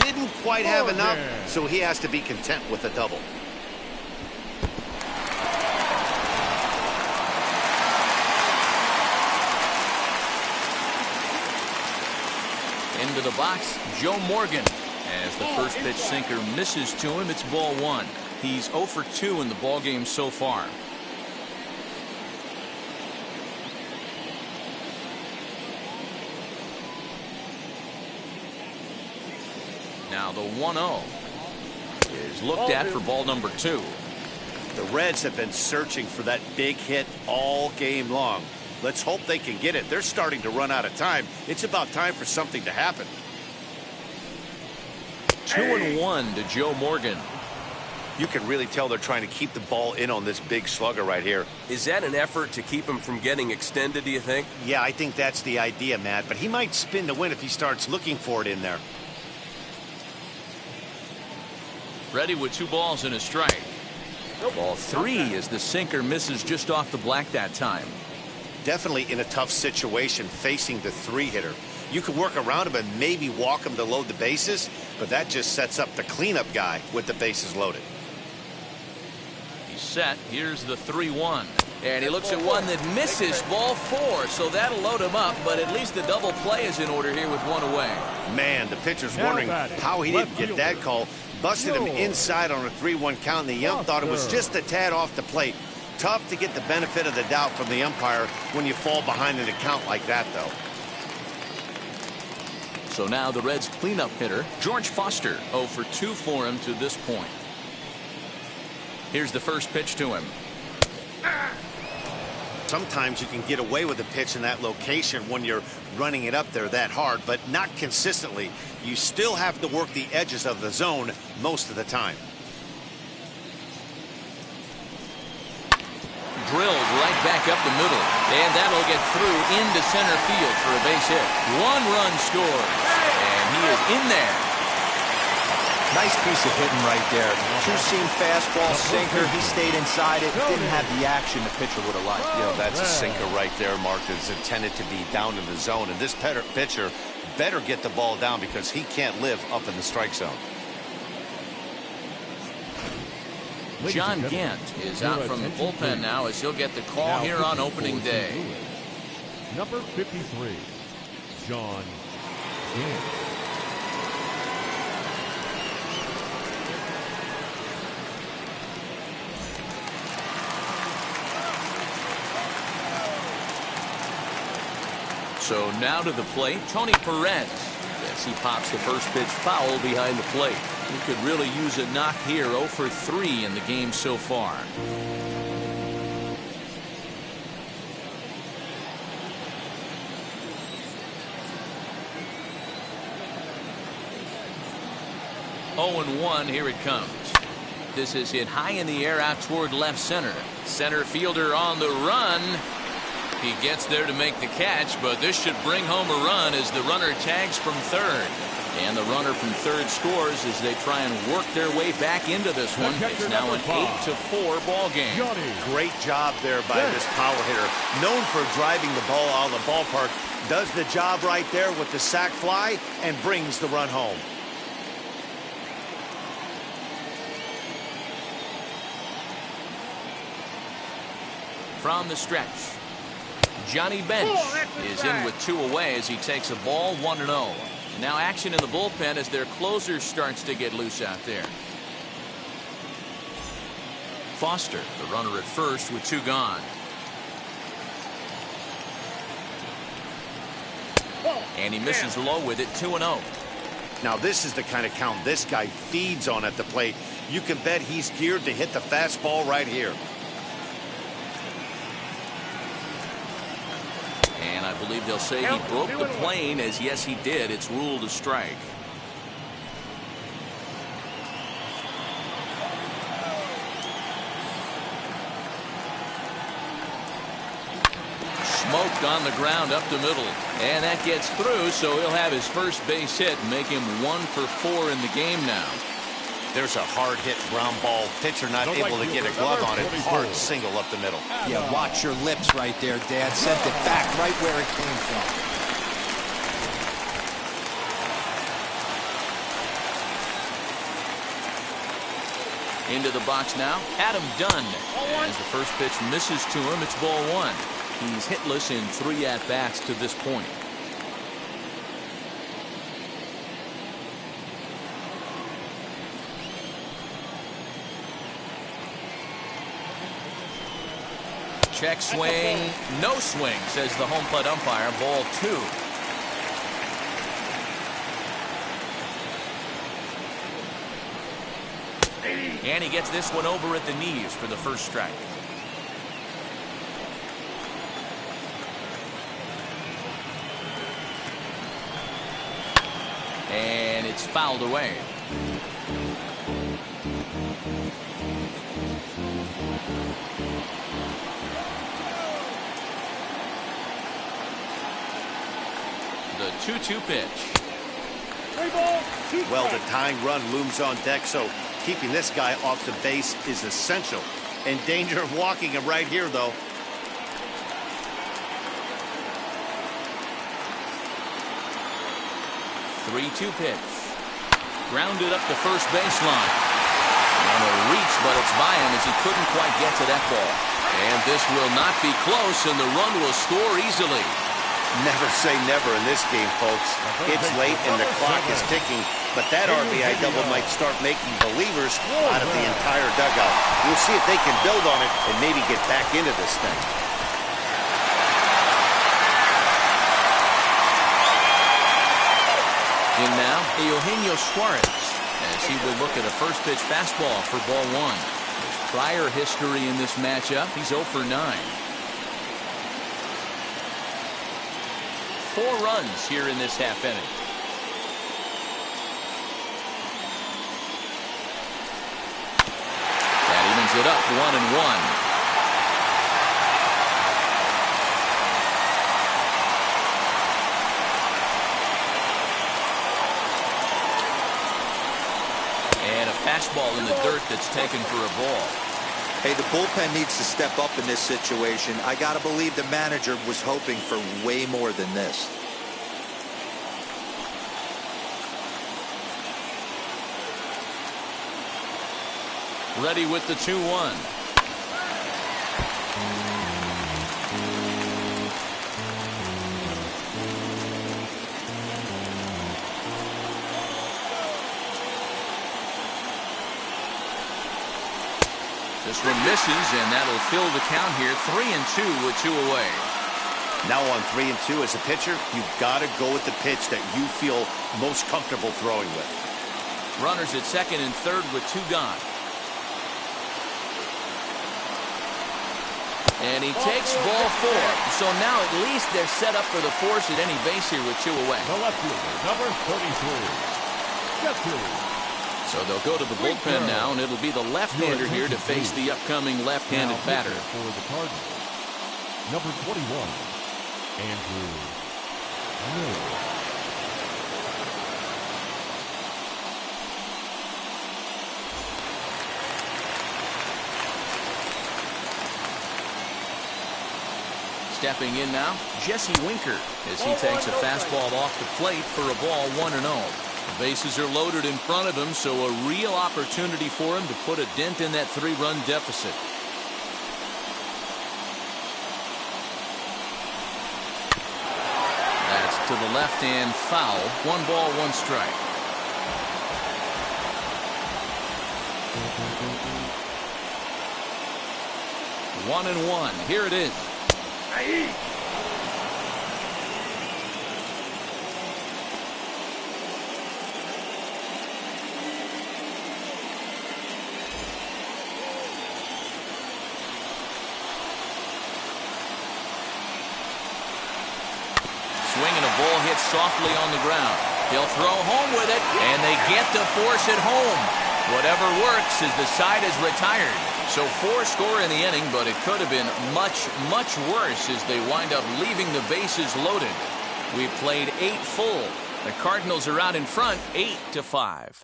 Didn't quite have enough, so he has to be content with a double. Into the box, Joe Morgan. As the first pitch sinker misses to him, it's ball 1. He's 0 for 2 in the ball game so far. the 1-0 is looked at for ball number 2. The Reds have been searching for that big hit all game long. Let's hope they can get it. They're starting to run out of time. It's about time for something to happen. 2-1 to Joe Morgan. You can really tell they're trying to keep the ball in on this big slugger right here. Is that an effort to keep him from getting extended, do you think? Yeah, I think that's the idea, Matt. But he might spin to win if he starts looking for it in there. Ready with 2 balls and a strike. Ball 3 as the sinker misses just off the black that time. Definitely in a tough situation facing the 3-hitter. You could work around him and maybe walk him to load the bases, but that just sets up the cleanup guy with the bases loaded. He's set. Here's the 3-1. And he looks at one that misses, ball 4, so that'll load him up, but at least the double play is in order here with 1 away. Man, the pitcher's wondering how he didn't get that call. Busted him inside on a 3-1 count, and the ump thought it was just a tad off the plate. Tough to get the benefit of the doubt from the umpire when you fall behind in a count like that, though. So now the Reds' cleanup hitter, George Foster, 0 for 2 for him to this point. Here's the first pitch to him. Sometimes you can get away with a pitch in that location when you're running it up there that hard, but not consistently. You still have to work the edges of the zone most of the time. Drilled right back up the middle, and that'll get through into center field for a base hit. 1 run scores, and he is in there. Nice piece of hitting right there. Two-seam fastball, sinker. He stayed inside it. Didn't have the action the pitcher would have liked. You know, that's a sinker right there, Mark, that's intended to be down in the zone. And this pitcher better get the ball down because he can't live up in the strike zone. John Gant is out from the bullpen now as he'll get the call here on opening day. Number 53, John Gant. So now to the plate, Tony Perez, as he pops the first pitch foul behind the plate. He could really use a knock here. 0 for 3 in the game so far. Oh and 1, here it comes. This is hit high in the air out toward left center. Center fielder on the run. He gets there to make the catch, but this should bring home a run as the runner tags from third. And the runner from third scores as they try and work their way back into this one. It's now an 8-4 ball game. Great job there by this power hitter. Known for driving the ball out of the ballpark. Does the job right there with the sac fly and brings the run home. From the stretch, Johnny Bench is in with 2 away as he takes a ball 1-0. Now action in the bullpen as their closer starts to get loose out there. Foster, the runner at first with 2 gone. And he misses low with it, 2-0. Now this is the kind of count this guy feeds on at the plate. You can bet he's geared to hit the fastball right here. And I believe they'll say he broke the plane, as yes he did. It's ruled a strike. Smoked on the ground up the middle. And that gets through, so he'll have his first base hit, make him 1 for 4 in the game now. There's a hard hit ground ball. Pitcher not able to get a glove on it. Hard single up the middle. Yeah, watch your lips right there, Dad. Sent it back right where it came from. Into the box now, Adam Dunn. As the first pitch misses to him, it's ball 1. He's hitless in 3 at-bats to this point. Check swing, no swing, says the home plate umpire. Ball 2. And he gets this one over at the knees for the first strike. And it's fouled away. The 2-2 pitch. Well, the tying run looms on deck, so keeping this guy off the base is essential. In danger of walking him right here, though. 3-2 pitch. Grounded up the first baseline. And a reach, but it's by him as he couldn't quite get to that ball. And this will not be close, and the run will score easily. Never say never in this game, folks. It's late and the clock is ticking, but that RBI double might start making believers out of the entire dugout. We'll see if they can build on it and maybe get back into this thing. In now, Eugenio Suarez, as he will look at a first pitch fastball for ball one. His prior history in this matchup, he's 0 for 9. 4 runs here in this half inning. That evens it up 1-1. And a fastball in the dirt that's taken for a ball. Hey, the bullpen needs to step up in this situation. I gotta believe the manager was hoping for way more than this. Ready with the 2-1. This one misses, and that'll fill the count here. 3-2 with 2 away. Now on 3-2 as a pitcher, you've got to go with the pitch that you feel most comfortable throwing with. Runners at second and third with 2 gone. And he takes ball 4. So now at least they're set up for the force at any base here with 2 away. The left fielder, number 33. Jeffrey. So they'll go to the bullpen now, and it'll be the left-hander here to face the upcoming left-handed batter. For the Cardinals, number 21, Andrew Miller. Stepping in now, Jesse Winker, as he takes a fastball off the plate for a ball 1-0. The bases are loaded in front of him, so a real opportunity for him to put a dent in that 3-run deficit. That's to the left and foul. 1 ball, 1 strike. One and 1. Here it is. Swing and a ball hit softly on the ground. He'll throw home with it, and they get the force at home. Whatever works as the side is retired. So 4 score in the inning, but it could have been much, much worse as they wind up leaving the bases loaded. We played 8 full. The Cardinals are out in front 8-5.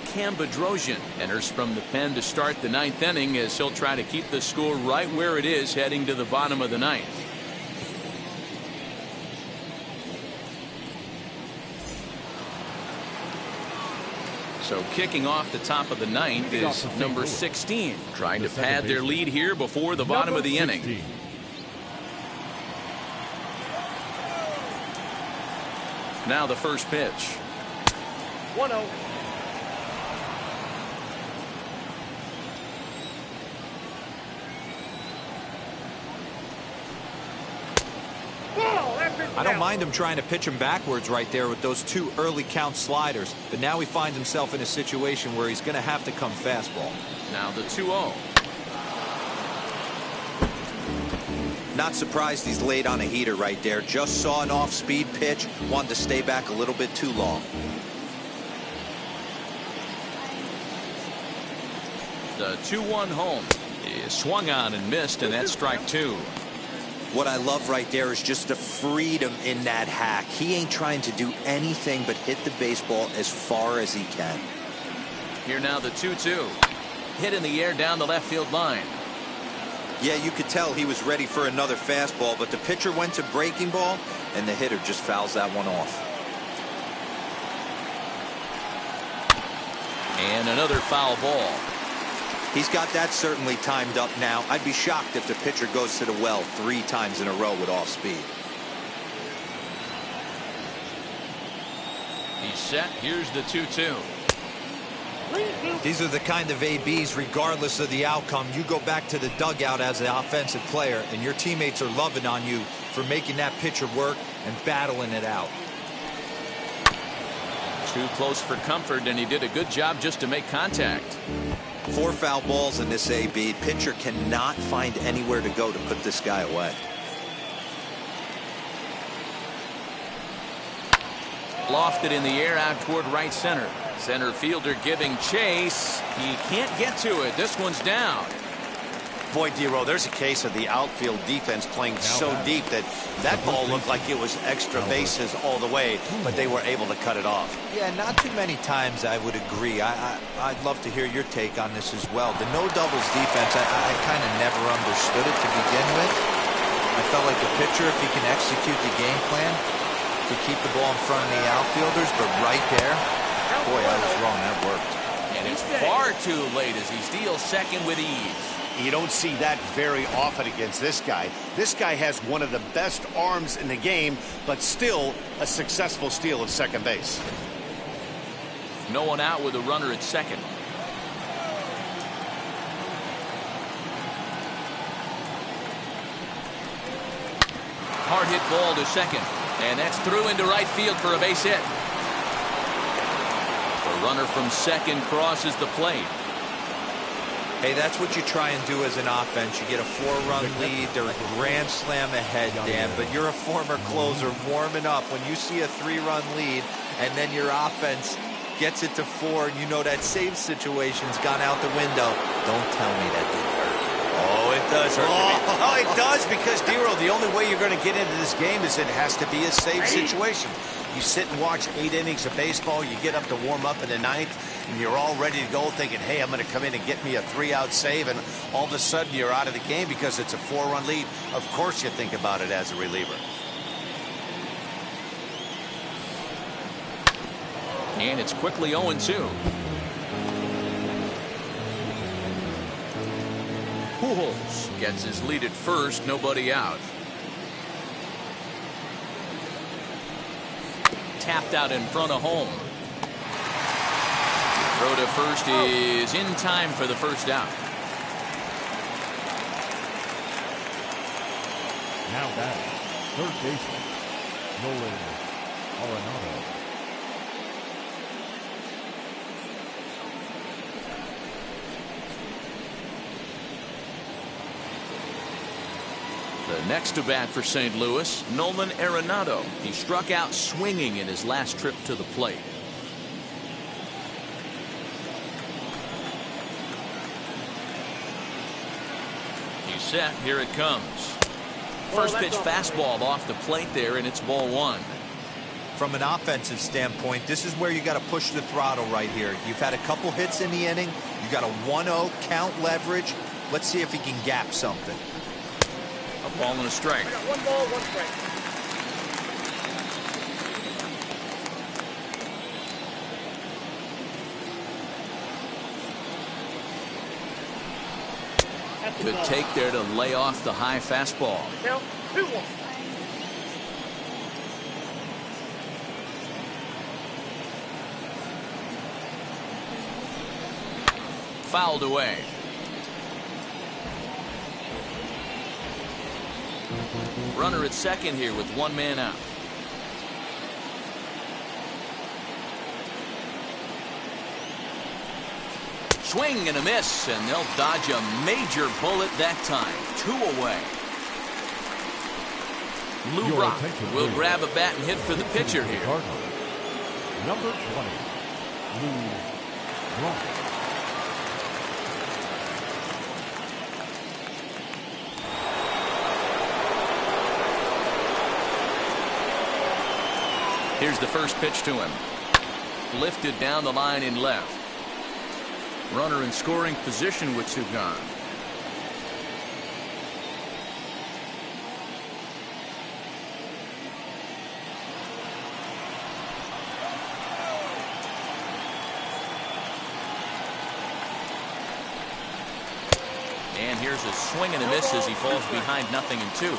Cam Bedrosian enters from the pen to start the 9th inning as he'll try to keep the score right where it is heading to the bottom of the 9th. So kicking off the top of the 9th is number 16, trying to pad their lead here before the bottom of the inning. Now the first pitch. 1-0. Ball after I don't mind him trying to pitch him backwards right there with those 2 early count sliders, but now he finds himself in a situation where he's going to have to come fastball. Now the 2-0. Not surprised he's laid on a heater right there. Just saw an off-speed pitch, wanted to stay back a little bit too long. The 2-1 home is swung on and missed, and that's strike 2. What I love right there is just the freedom in that hack. He ain't trying to do anything but hit the baseball as far as he can. Here now the 2-2. Hit in the air down the left field line. Yeah, you could tell he was ready for another fastball, but the pitcher went to breaking ball, and the hitter just fouls that one off. And another foul ball. He's got that certainly timed up now. I'd be shocked if the pitcher goes to the well 3 times in a row with off speed. He's set. Here's the 2-2. These are the kind of ABs, regardless of the outcome. You go back to the dugout as an offensive player, and your teammates are loving on you for making that pitcher work and battling it out. Too close for comfort, and he did a good job just to make contact. 4 foul balls in this AB. Pitcher cannot find anywhere to go to put this guy away. Lofted in the air out toward right center. Center fielder giving chase. He can't get to it. This one's down. Boy, D-Row, there's a case of the outfield defense playing so deep that ball looked like it was extra bases all the way, but they were able to cut it off. Yeah, not too many times I would agree. I'd love to hear your take on this as well. The no doubles defense, I kind of never understood it to begin with. I felt like the pitcher, if he can execute the game plan, could keep the ball in front of the outfielders, but right there, boy, I was wrong. That worked. And it's far too late as he steals second with ease. You don't see that very often against this guy. This guy has one of the best arms in the game, but still a successful steal of second base. No one out with a runner at second. Hard hit ball to second. And that's through into right field for a base hit. The runner from second crosses the plate. Hey, that's what you try and do as an offense. You get a 4-run lead. They're a grand slam ahead, Dan, but you're a former closer warming up. When you see a 3-run lead and then your offense gets it to 4 and you know that save situation's gone out the window, don't tell me that didn't hurt. Oh, it does hurt. Oh, it does, because, D-Row, the only way you're going to get into this game is it has to be a save situation. You sit and watch 8 innings of baseball, you get up to warm up in the 9th, and you're all ready to go thinking, hey, I'm going to come in and get me a 3-out save, and all of a sudden you're out of the game because it's a 4-run lead. Of course you think about it as a reliever. And it's quickly 0-2. Pujols gets his lead at first, nobody out. Tapped out in front of home. Throw to first is in time for the first out. Now batting, third baseman, Nolan Arenado. The next to bat for St. Louis, Nolan Arenado. He struck out swinging in his last trip to the plate. He's set. Here it comes. First pitch fastball off the plate there, and it's ball 1. From an offensive standpoint, this is where you got to push the throttle right here. You've had a couple hits in the inning. You got a 1-0 count leverage. Let's see if he can gap something. A ball and a strike. I got 1 ball, 1 strike. Good take there to lay off the high fastball. Count 2-1. Fouled away. Runner at second here with one man out. Swing and a miss, and they'll dodge a major bullet that time. 2 away. Lou Rock will grab a bat and hit for the pitcher here. Number 20, Lou Rock. Here's the first pitch to him. Lifted down the line in left. Runner in scoring position with 2 gone. And here's a swing and a miss as he falls behind 0-2.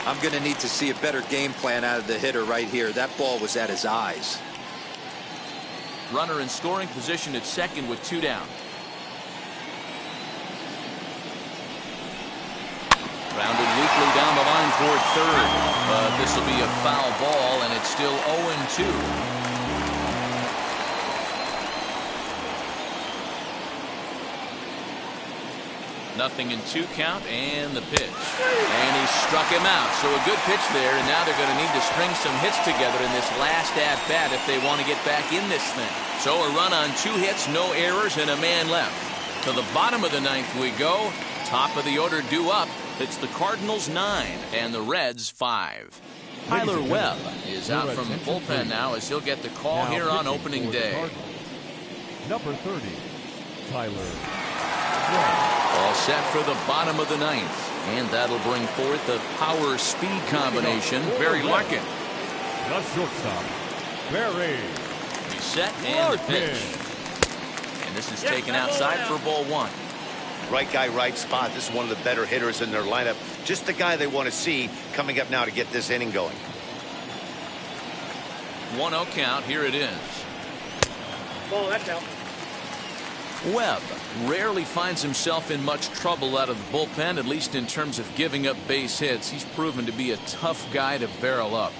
I'm going to need to see a better game plan out of the hitter right here. That ball was at his eyes. Runner in scoring position at second with 2 down. Rounded weakly down the line toward third. But this will be a foul ball, and it's still 0-2. 0-2 count, and the pitch. And he struck him out. So a good pitch there, and now they're going to need to string some hits together in this last at-bat if they want to get back in this thing. So a run on 2 hits, no errors, and a man left. To the bottom of the 9th we go. Top of the order due up. It's the Cardinals 9 and the Reds 5. Tyler Webb is out from the bullpen now as he'll get the call here on opening day. Number 30, Tyler. All set for the bottom of the 9th. And that'll bring forth the power-speed combination. Barry Larkin. The shortstop, Barry. He's set and the pitch. And this is taken outside for ball 1. Right guy, right spot. This is one of the better hitters in their lineup. Just the guy they want to see coming up now to get this inning going. 1-0 count. Here it is. Ball, that's out. Webb rarely finds himself in much trouble out of the bullpen, at least in terms of giving up base hits. He's proven to be a tough guy to barrel up.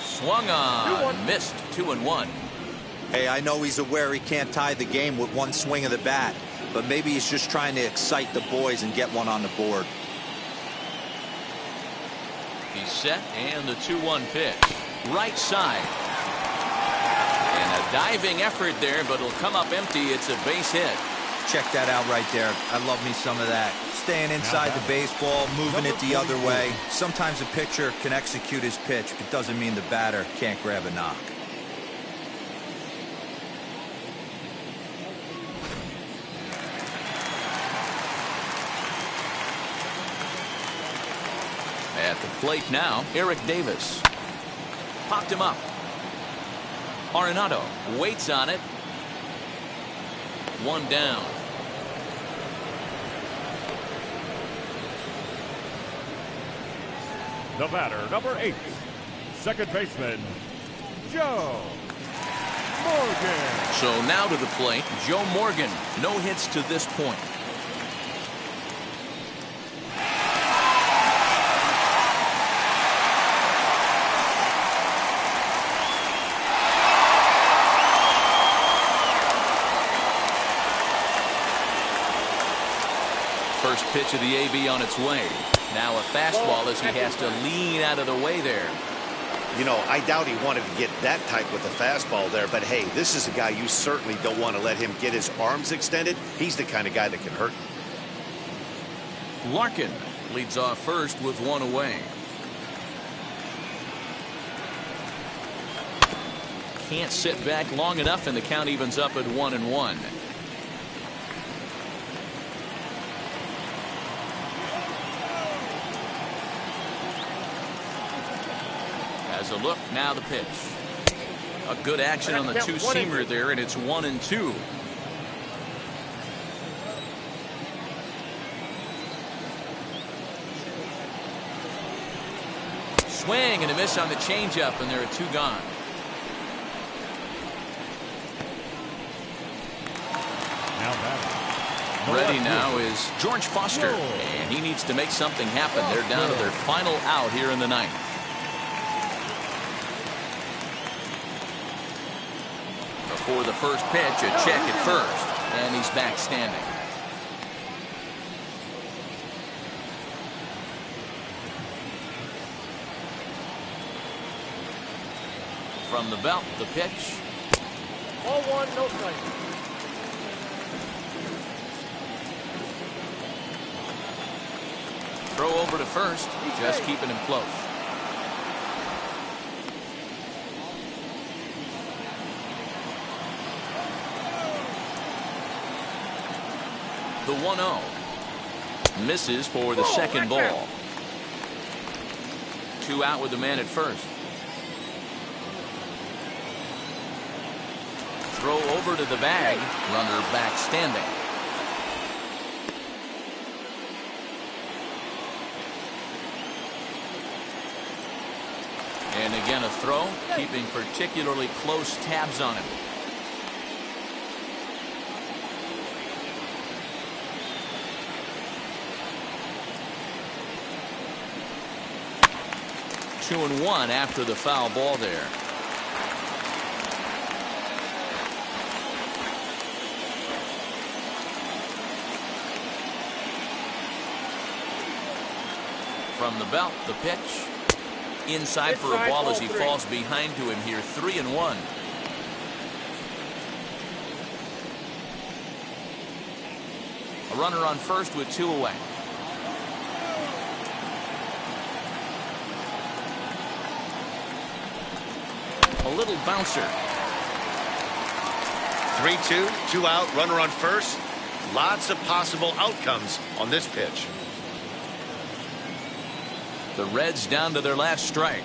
Swung on, missed. 2-1. Hey, I know he's aware he can't tie the game with one swing of the bat, but maybe he's just trying to excite the boys and get one on the board. He's set, and the 2-1 pitch. Right side. And a diving effort there, but it'll come up empty. It's a base hit. Check that out right there. I love me some of that. Staying inside the baseball, moving it the other way. Sometimes a pitcher can execute his pitch, but doesn't mean the batter can't grab a knock. At the plate now, Eric Davis. Popped him up. Arenado waits on it. 1 down. The batter, number 8, second baseman, Joe Morgan. So now to the plate, Joe Morgan. No hits to this point. First pitch of the AB on its way. Now a fastball as he has to lean out of the way there. You know, I doubt he wanted to get that tight with the fastball there, but hey, this is a guy you certainly don't want to let him get his arms extended. He's the kind of guy that can hurt. Larkin leads off first with 1 away. Can't sit back long enough, and the count evens up at 1-1. As a look, now the pitch. A good action on the 2-seamer there, and it's 1-2. Swing and a miss on the changeup, and there are 2 gone. Ready now is George Foster, and he needs to make something happen. They're down to their final out here in the ninth. Before the first pitch, a check at first, and he's back standing. From the belt, the pitch. Ball one, no strike. Throw over to first, just keeping him close. The 1-0. Misses for the second ball. 2 out with the man at first. Throw over to the bag. Runner back standing. And again a throw, keeping particularly close tabs on him. Two and one after the foul ball there. From the belt, the pitch. Inside for a ball as he falls behind to him here. 3-1. A runner on first with 2 away. A little bouncer. 3-2, 2 out, runner on first. Lots of possible outcomes on this pitch. The Reds down to their last strike.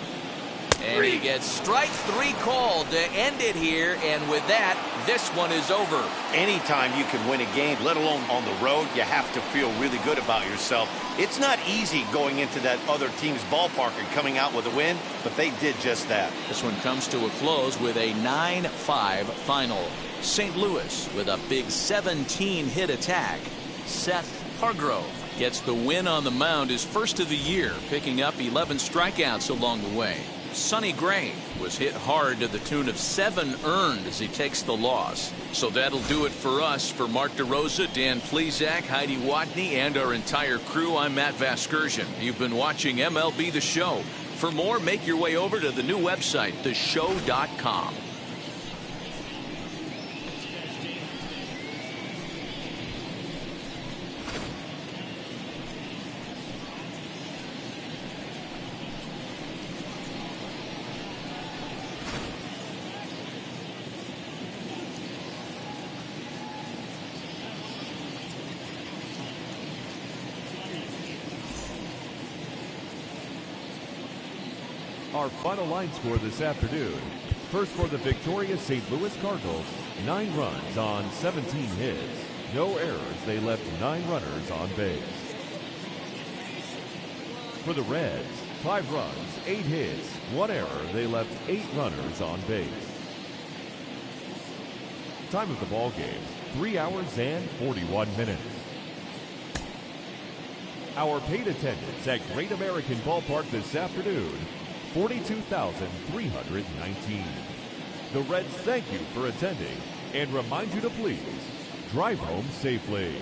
And he gets strike 3 called to end it here. And with that, this one is over. Anytime you can win a game, let alone on the road, you have to feel really good about yourself. It's not easy going into that other team's ballpark and coming out with a win, but they did just that. This one comes to a close with a 9-5 final. St. Louis with a big 17-hit attack. Seth Hargrove gets the win on the mound, his first of the year, picking up 11 strikeouts along the way. Sonny Gray was hit hard to the tune of 7 earned as he takes the loss. So that'll do it for us. For Mark DeRosa, Dan Plesac, Heidi Watney, and our entire crew, I'm Matt Vasgersian. You've been watching MLB The Show. For more, make your way over to the new website, theshow.com. Our final line score this afternoon. First for the victorious St. Louis Cardinals, 9 runs on 17 hits. No errors, they left 9 runners on base. For the Reds, 5 runs, 8 hits, 1 error, they left 8 runners on base. Time of the ball game, 3 hours and 41 minutes. Our paid attendance at Great American Ballpark this afternoon, 42,319. The Reds thank you for attending and remind you to please drive home safely.